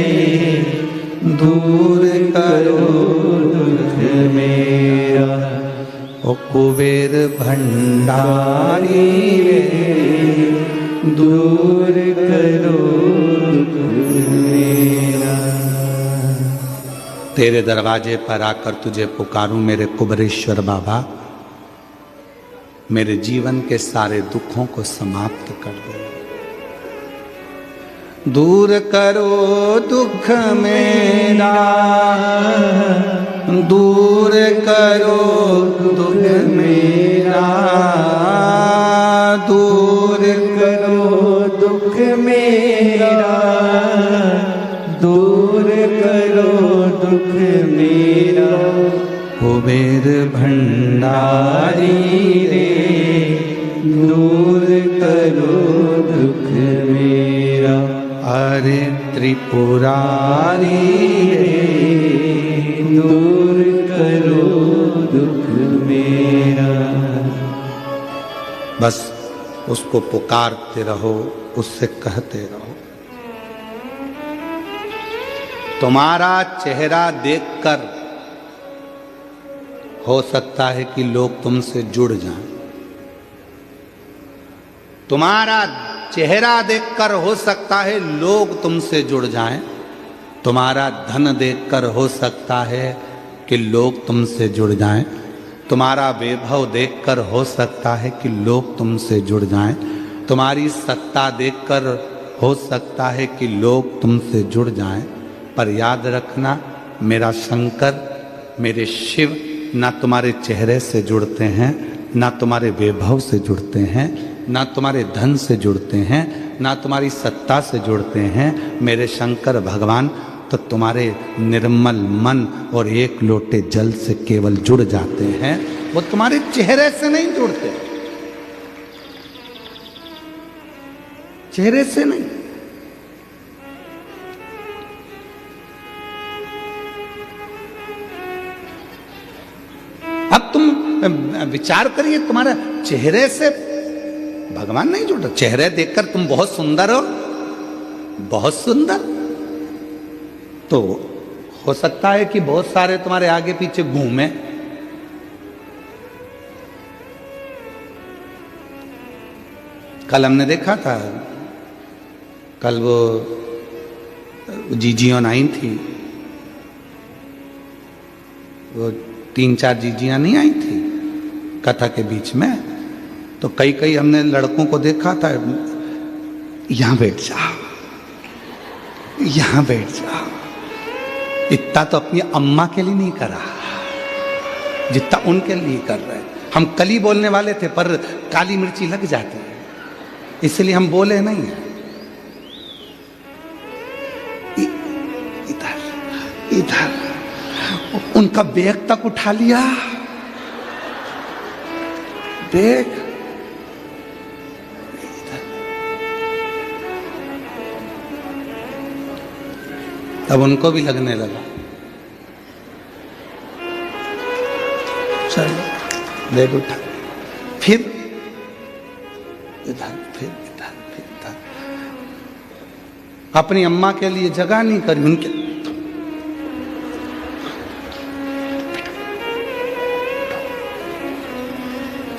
Speaker 1: दूर करो दुख मेरा, ओ कुबेर भंडारी रे दूर करो दुख मेरा। तेरे दरवाजे पर आकर तुझे पुकारूं मेरे कुबेरेश्वर बाबा, मेरे जीवन के सारे दुखों को समाप्त कर दो। दूर करो दुख मेरा, दूर करो दुख मेरा, दूर करो दुख मेरा, दूर करो दुख मेरा। कुबेर भंडारी रे दूर करो दुख मेरा, अरे त्रिपुरारी रे दूर करो दुख मेरा। बस उसको पुकारते रहो, उससे कहते रहो। तुम्हारा चेहरा देखकर हो सकता है कि लोग तुमसे जुड़ जाएं। तुम्हारा चेहरा देखकर हो सकता है लोग तुमसे जुड़ जाएं। तुम्हारा धन देखकर हो सकता है कि लोग तुमसे जुड़ जाएं। तुम्हारा वैभव देखकर हो सकता है कि लोग तुमसे जुड़ जाएं। तुम्हारी सत्ता देखकर हो सकता है कि लोग तुमसे जुड़ जाएं। पर याद रखना, मेरा शंकर, मेरे शिव ना तुम्हारे चेहरे से जुड़ते हैं, ना तुम्हारे वैभव से जुड़ते हैं, ना तुम्हारे धन से जुड़ते हैं, ना तुम्हारी सत्ता से जुड़ते हैं। मेरे शंकर भगवान तो तुम्हारे निर्मल मन और एक लोटे जल से केवल जुड़ जाते हैं, वो तुम्हारे चेहरे से नहीं जुड़ते, चेहरे से नहीं। अब तुम विचार करिए, तुम्हारा चेहरे से भगवान नहीं जुड़ रहा। चेहरे देखकर तुम बहुत सुंदर हो, बहुत सुंदर, तो हो सकता है कि बहुत सारे तुम्हारे आगे पीछे घूमे। कल हमने देखा था, कल वो जीजियां आई थी, वो 3-4 जीजियां नहीं आई थी कथा के बीच में, तो कई हमने लड़कों को देखा था, यहां बैठ जाओ, यहां बैठ जाओ। इतना तो अपनी अम्मा के लिए नहीं करा जितना उनके लिए कर रहे। हम कली बोलने वाले थे, पर काली मिर्ची लग जाती है, इसलिए हम बोले नहीं है। इधर इधर उनका बैग तक उठा लिया, बैग। तब उनको भी लगने लगा, चलो बैग उठा। फिर इधर, फिर इधर, फिर इधर। अपनी अम्मा के लिए जगह नहीं करी, उनके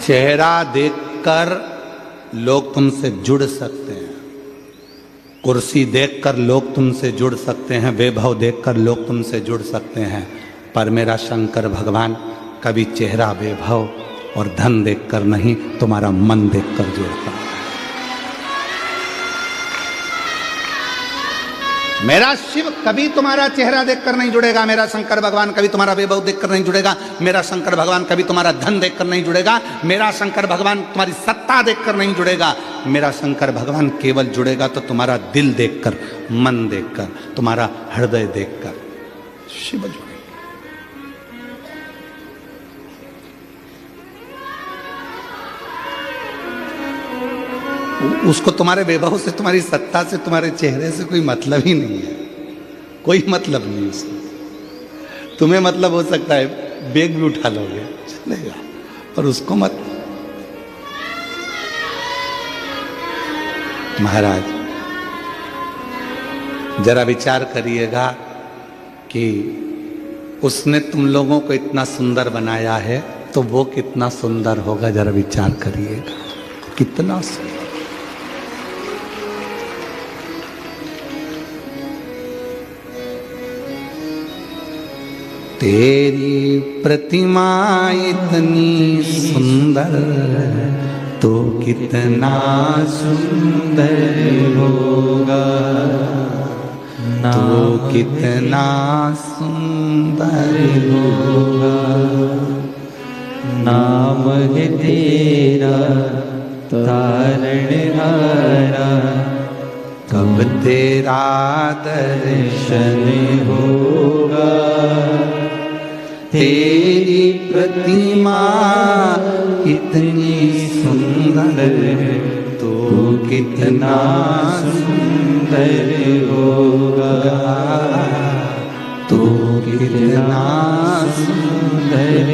Speaker 1: चेहरा देखकर लोग तुमसे जुड़ सकते हैं, कुर्सी देखकर लोग तुमसे जुड़ सकते हैं, वैभव देखकर लोग तुमसे जुड़ सकते हैं, पर मेरा शंकर भगवान कभी चेहरा, वैभव और धन देखकर नहीं, तुम्हारा मन देखकर जुड़ता है। मेरा शिव कभी तुम्हारा चेहरा देखकर नहीं जुड़ेगा, मेरा शंकर भगवान कभी तुम्हारा वैभव देखकर नहीं जुड़ेगा, मेरा शंकर भगवान कभी तुम्हारा धन देखकर नहीं जुड़ेगा, मेरा शंकर भगवान तुम्हारी सत्ता देखकर नहीं जुड़ेगा, मेरा शंकर भगवान केवल जुड़ेगा तो तुम्हारा दिल देखकर, मन देखकर, तुम्हारा हृदय देखकर शिव जुड़ेगा। उसको तुम्हारे वैभव से, तुम्हारी सत्ता से, तुम्हारे चेहरे से कोई मतलब ही नहीं है, कोई मतलब नहीं उसको। तुम्हें मतलब हो सकता है बैग भी उठा लोगे, चलेगा, पर उसको मत। महाराज जरा विचार करिएगा कि उसने तुम लोगों को इतना सुंदर बनाया है तो वो कितना सुंदर होगा, जरा विचार करिएगा, कितना सुंदर। तेरी प्रतिमा इतनी सुंदर तो कितना सुंदर होगा, तो कितना सुंदर होगा।
Speaker 2: नाम है तेरा तारणहारा,
Speaker 1: कब तेरा दर्शन
Speaker 2: होगा।
Speaker 1: तेरी प्रतिमा इतनी सुंदर तो कितना
Speaker 2: सुंदर होगा,
Speaker 1: तो कितना
Speaker 2: सुंदर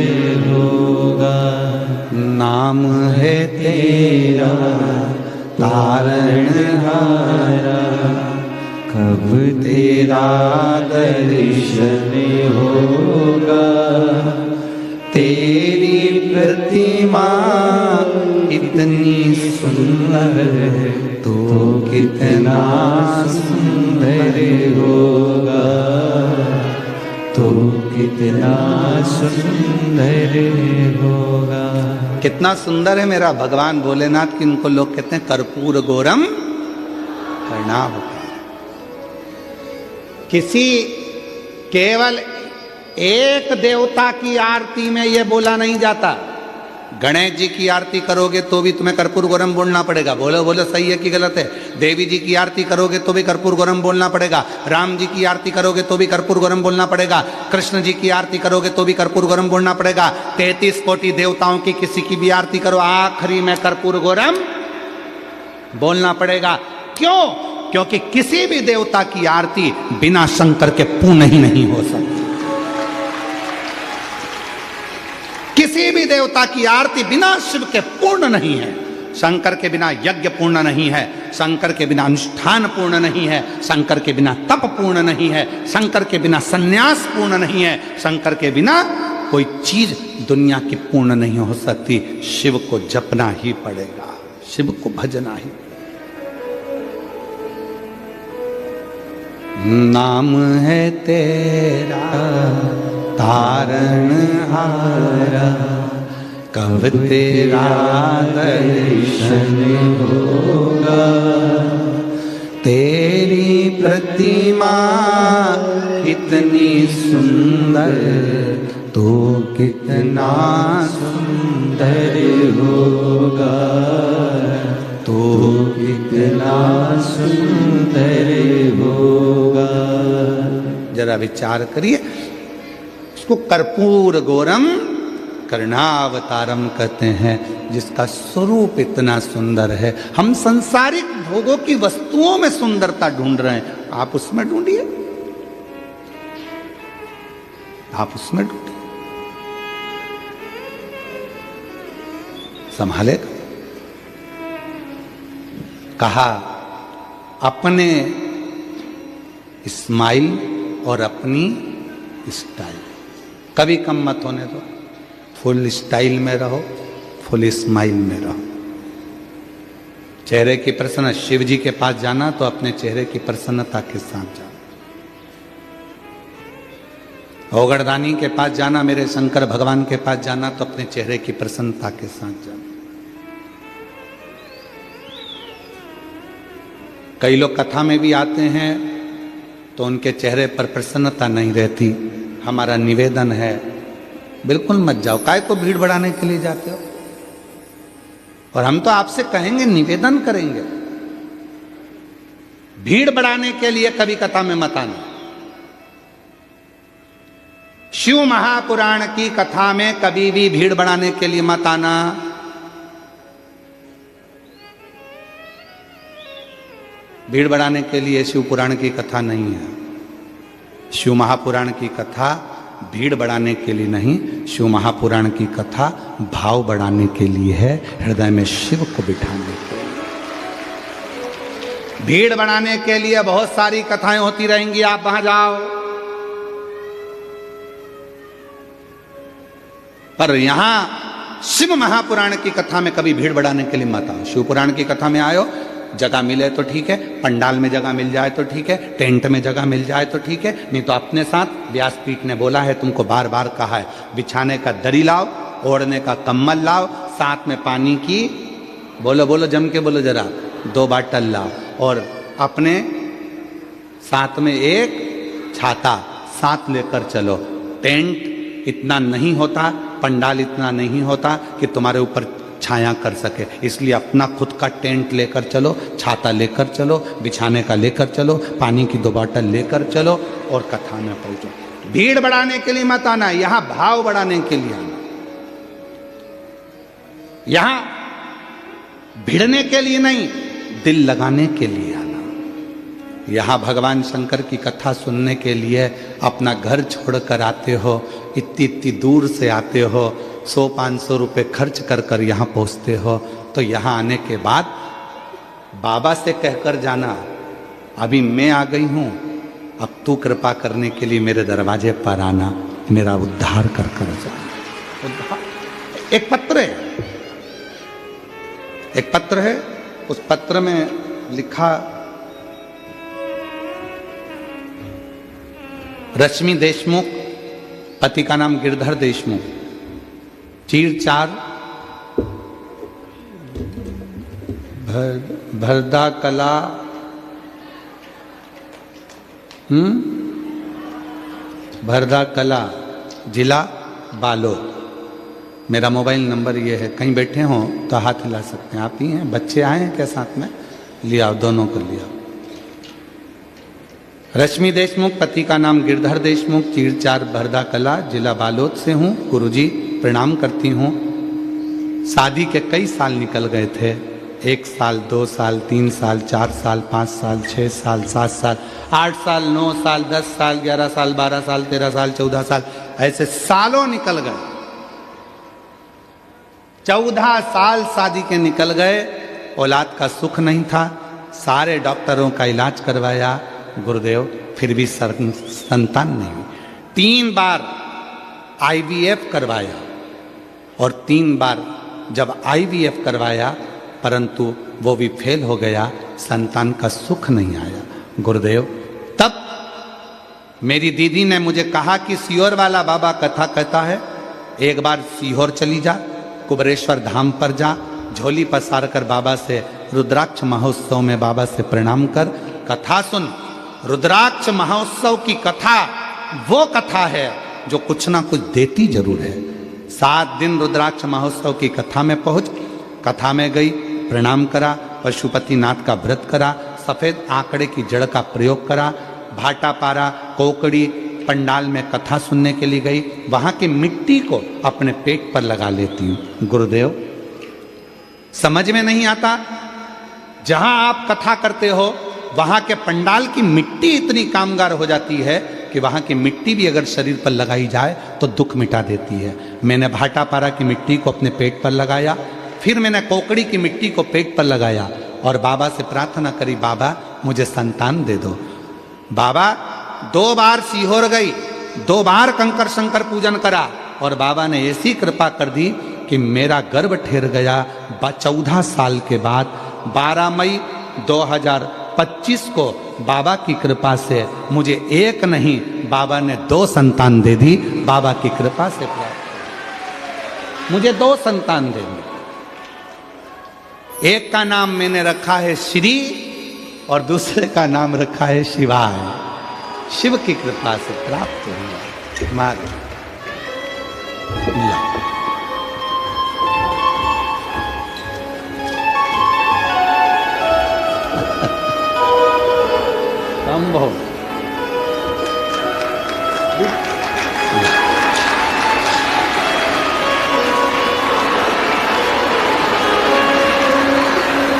Speaker 2: होगा।
Speaker 1: नाम है तेरा तारणहारा,
Speaker 2: कब तेरा दर्शन होगा।
Speaker 1: तेरी प्रतिमा इतनी सुंदर तो कितना सुंदर होगा,
Speaker 2: तो कितना सुंदर होगा।
Speaker 1: कितना सुंदर है मेरा भगवान भोलेनाथ की, उनको लोग कहते हैं कर्पूर गौरम कर्णावतार। किसी केवल एक देवता की आरती में यह बोला नहीं जाता। गणेश जी की आरती करोगे तो भी तुम्हें कर्पूर गौरम बोलना पड़ेगा, बोलो बोलो सही है कि गलत है। देवी जी की आरती करोगे तो भी कर्पूर गौरम बोलना पड़ेगा, राम जी की आरती करोगे तो भी कर्पूर गौरम बोलना पड़ेगा, कृष्ण जी की आरती करोगे तो भी कर्पूर गौरम बोलना पड़ेगा। 33 कोटि देवताओं की किसी की भी आरती करो, आखिरी में कर्पूर गौरम बोलना पड़ेगा। क्यों? क्योंकि किसी भी देवता की आरती बिना शंकर के पूर्ण ही नहीं हो सकती। किसी भी देवता की आरती बिना शिव के पूर्ण नहीं है। शंकर के बिना यज्ञ पूर्ण नहीं है, शंकर के बिना अनुष्ठान पूर्ण नहीं है, शंकर के बिना तप पूर्ण नहीं है, शंकर के बिना सन्यास पूर्ण नहीं है, शंकर के बिना कोई चीज दुनिया की पूर्ण नहीं हो सकती। शिव को जपना ही पड़ेगा, शिव को भजना ही। नाम है तेरा तारणहारा, कब तेरा दर्शन होगा। तेरी प्रतिमा इतनी सुंदर तो कितना सुंदर होगा, तो कितना सुंदर होगा। जरा विचार करिए। उसको कर्पूर गौरम कर्णावतारम कहते हैं, जिसका स्वरूप इतना सुंदर है। हम संसारिक भोगों की वस्तुओं में सुंदरता ढूंढ रहे हैं, आप उसमें ढूंढिए, आप उसमें ढूंढिए, संभालेगा। कहा अपने स्माइल और अपनी स्टाइल कभी कम मत होने दो। फुल स्टाइल में रहो, फुल स्माइल में रहो। चेहरे की प्रसन्न, शिव जी के पास जाना तो अपने चेहरे की प्रसन्नता के साथ जाना। ओगड़दानी के पास जाना, मेरे शंकर भगवान के पास जाना तो अपने चेहरे की प्रसन्नता के साथ जाना। कई लोग कथा में भी आते हैं तो उनके चेहरे पर प्रसन्नता नहीं रहती। हमारा निवेदन है बिल्कुल मत जाओ। काय को भीड़ बढ़ाने के लिए जाते हो? और हम तो आपसे कहेंगे, निवेदन करेंगे, भीड़ बढ़ाने के लिए कभी कथा में मत आना। शिव महापुराण की कथा में कभी भी भीड़ बढ़ाने के लिए मत आना। भीड़ बढ़ाने के लिए शिव पुराण की कथा नहीं है। शिव महापुराण की कथा भीड़ बढ़ाने के लिए नहीं, शिव महापुराण की कथा भाव बढ़ाने के लिए है, हृदय में शिव को बिठाने के लिए। भीड़ बढ़ाने के लिए बहुत सारी कथाएं होती रहेंगी, आप वहां जाओ, पर यहां शिव महापुराण की कथा में कभी भीड़ बढ़ाने के लिए मत आओ। शिव पुराण की कथा में आयो, जगह मिले तो ठीक है, पंडाल में जगह मिल जाए तो ठीक है, टेंट में जगह मिल जाए तो ठीक है, नहीं तो अपने साथ व्यासपीठ ने बोला है, तुमको बार बार कहा है, बिछाने का दरी लाओ, ओढ़ने का कम्बल लाओ, साथ में पानी की, बोलो बोलो जम के बोलो जरा, 2 बाटल लाओ, और अपने साथ में एक छाता साथ लेकर चलो। टेंट इतना नहीं होता, पंडाल इतना नहीं होता कि तुम्हारे ऊपर छाया कर सके, इसलिए अपना खुद का टेंट लेकर चलो, छाता लेकर चलो, बिछाने का लेकर चलो, पानी की 2 बाटल लेकर चलो और कथा में पहुंचो। भीड़ बढ़ाने के लिए मत आना, यहां भाव बढ़ाने के लिए आना। यहां भिड़ने के लिए नहीं, दिल लगाने के लिए आना। यहां भगवान शंकर की कथा सुनने के लिए अपना घर छोड़कर आते हो, इतनी दूर से आते हो, 100-500 रुपये खर्च कर कर यहाँ पहुँचते हो, तो यहाँ आने के बाद बाबा से कहकर जाना, अभी मैं आ गई हूँ, अब तू कृपा करने के लिए मेरे दरवाजे पर आना, मेरा उद्धार कर कर जाना। एक पत्र है, एक पत्र है, उस पत्र में लिखा, रश्मि देशमुख, पति का नाम गिरधर देशमुख, चीर-चार, भरदा कला, भरदा कला, जिला बालोद। मेरा मोबाइल नंबर ये है, कहीं बैठे हो तो हाथ हिला सकते हैं। आप ही हैं, बच्चे आए हैं क्या साथ में? लिया, दोनों को लिया। रश्मि देशमुख, पति का नाम गिरधर देशमुख, चीर-चार, भरदा कला, जिला बालोद से हूँ। गुरुजी प्रणाम करती हूँ। शादी के कई साल निकल गए थे, 1 साल, 2 साल, 3 साल, 4 साल, 5 साल, 6 साल, 7 साल, 8 साल, 9 साल, 10 साल, 11 साल, 12 साल, 13 साल, 14 साल, ऐसे सालों निकल गए। 14 साल शादी के निकल गए, औलाद का सुख नहीं था, सारे डॉक्टरों का इलाज करवाया गुरुदेव, फिर भी संतान नहीं हुई। 3 बार IVF करवाया, और 3 बार जब IVF करवाया परंतु वो भी फेल हो गया, संतान का सुख नहीं आया गुरुदेव। तब मेरी दीदी ने मुझे कहा कि सीहोर वाला बाबा कथा कहता है, एक बार सीहोर चली जा, कुबरेश्वर धाम पर जा, झोली पसार कर बाबा से रुद्राक्ष महोत्सव में बाबा से प्रणाम कर, कथा सुन। रुद्राक्ष महोत्सव की कथा वो कथा है जो कुछ ना कुछ देती जरूर है। 7 दिन रुद्राक्ष महोत्सव की कथा में पहुंच, कथा में गई, प्रणाम करा, पशुपतिनाथ का व्रत करा, सफेद आंकड़े की जड़ का प्रयोग करा, भाटा पारा, कोकड़ी, पंडाल में कथा सुनने के लिए गई, वहां की मिट्टी को अपने पेट पर लगा लेती हूँ। गुरुदेव समझ में नहीं आता, जहां आप कथा करते हो वहां के पंडाल की मिट्टी इतनी कामगार हो जाती है कि वहां की मिट्टी भी अगर शरीर पर लगाई जाए तो दुख मिटा देती है। मैंने भाटापारा की मिट्टी को अपने पेट पर लगाया, फिर मैंने कोकड़ी की मिट्टी को पेट पर लगाया, और बाबा से प्रार्थना करी, बाबा मुझे संतान दे दो। बाबा 2 बार सीहोर गई, 2 बार कंकर शंकर पूजन करा और बाबा ने ऐसी कृपा कर दी कि मेरा गर्भ ठहर गया। 14 साल के बाद 12 मई 2025 को बाबा की कृपा से मुझे एक नहीं, बाबा ने 2 संतान दे दी। बाबा की कृपा से प्राप्त मुझे 2 संतान दे दी। एक का नाम मैंने रखा है श्री और दूसरे का नाम रखा है शिवाय। शिव की कृपा से प्राप्त हुआ। मार संभव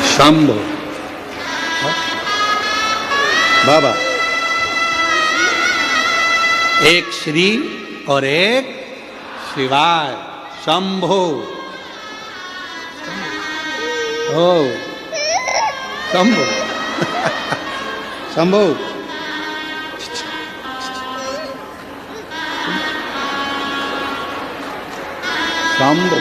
Speaker 1: शंभो बाबा, एक श्री और एक शिवाय। शंभो ओ शंभो शंभो शंभो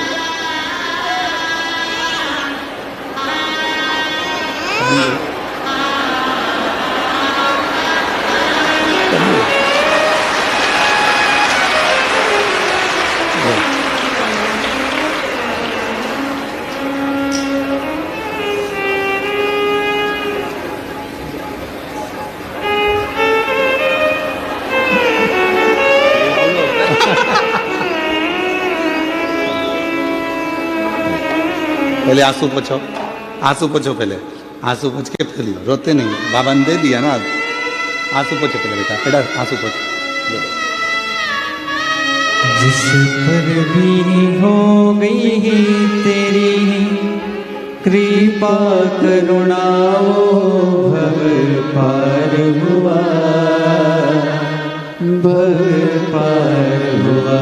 Speaker 1: पहले आंसू पोछो, आंसू पोछो, पहले आंसू पोछ के फिर लो, रोते नहीं। बाबा ने दे दिया ना, आंसू पोछो पहले बेटा, बेटा आंसू पोछो।
Speaker 2: जिस पर भी हो गई है तेरी कृपा करुणा, भव पार हुआ, भव पार हुआ।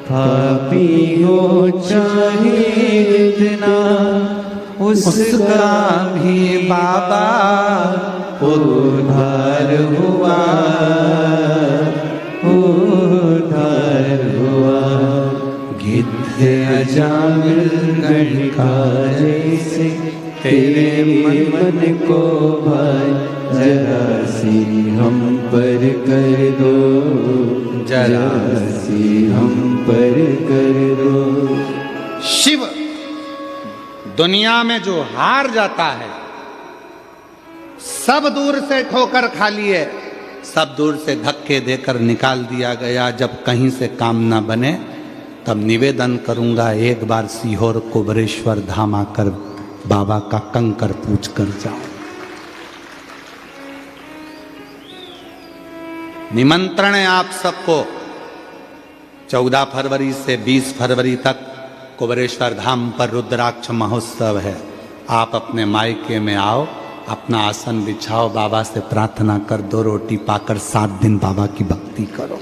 Speaker 2: पापी हो चाहे इतना, उसका भी बाबा उद्धार हुआ, उद्धार हुआ। गिद्ध अजामिल गढ़ का जैसे तेरे मन को भाई, जरा सी हम पर कर दो, जरा सी हम पर कर दो।
Speaker 1: शिव दुनिया में जो हार जाता है, सब दूर से ठोकर खा लिए, सब दूर से धक्के देकर निकाल दिया गया। जब कहीं से काम ना बने तब निवेदन करूंगा, एक बार सीहोर कुबरेश्वर धाम आकर बाबा का कंकर पूछ कर जाओ। निमंत्रण है आप सबको। 14 फरवरी से 20 फरवरी तक कुबरेश्वर धाम पर रुद्राक्ष महोत्सव है। आप अपने मायके में आओ, अपना आसन बिछाओ, बाबा से प्रार्थना कर, 2 रोटी पाकर 7 दिन बाबा की भक्ति करो,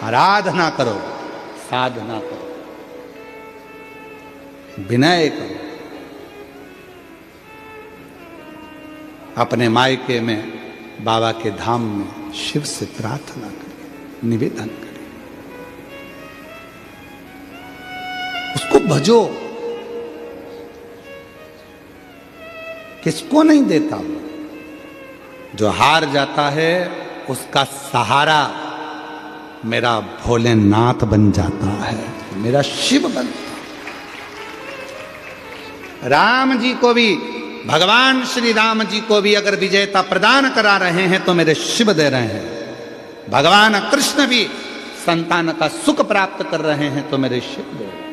Speaker 1: आराधना करो, साधना करो, विनय करो। अपने मायके में, बाबा के धाम में शिव से प्रार्थना करें, निवेदन करें, उसको भजो। किसको नहीं देता वो? जो हार जाता है उसका सहारा मेरा भोलेनाथ बन जाता है, मेरा शिव बनता। राम जी को भी, भगवान श्री राम जी को भी अगर विजेता प्रदान करा रहे हैं तो मेरे शिव दे रहे हैं। भगवान कृष्ण भी संतान का सुख प्राप्त कर रहे हैं तो मेरे शिव दे रहे हैं।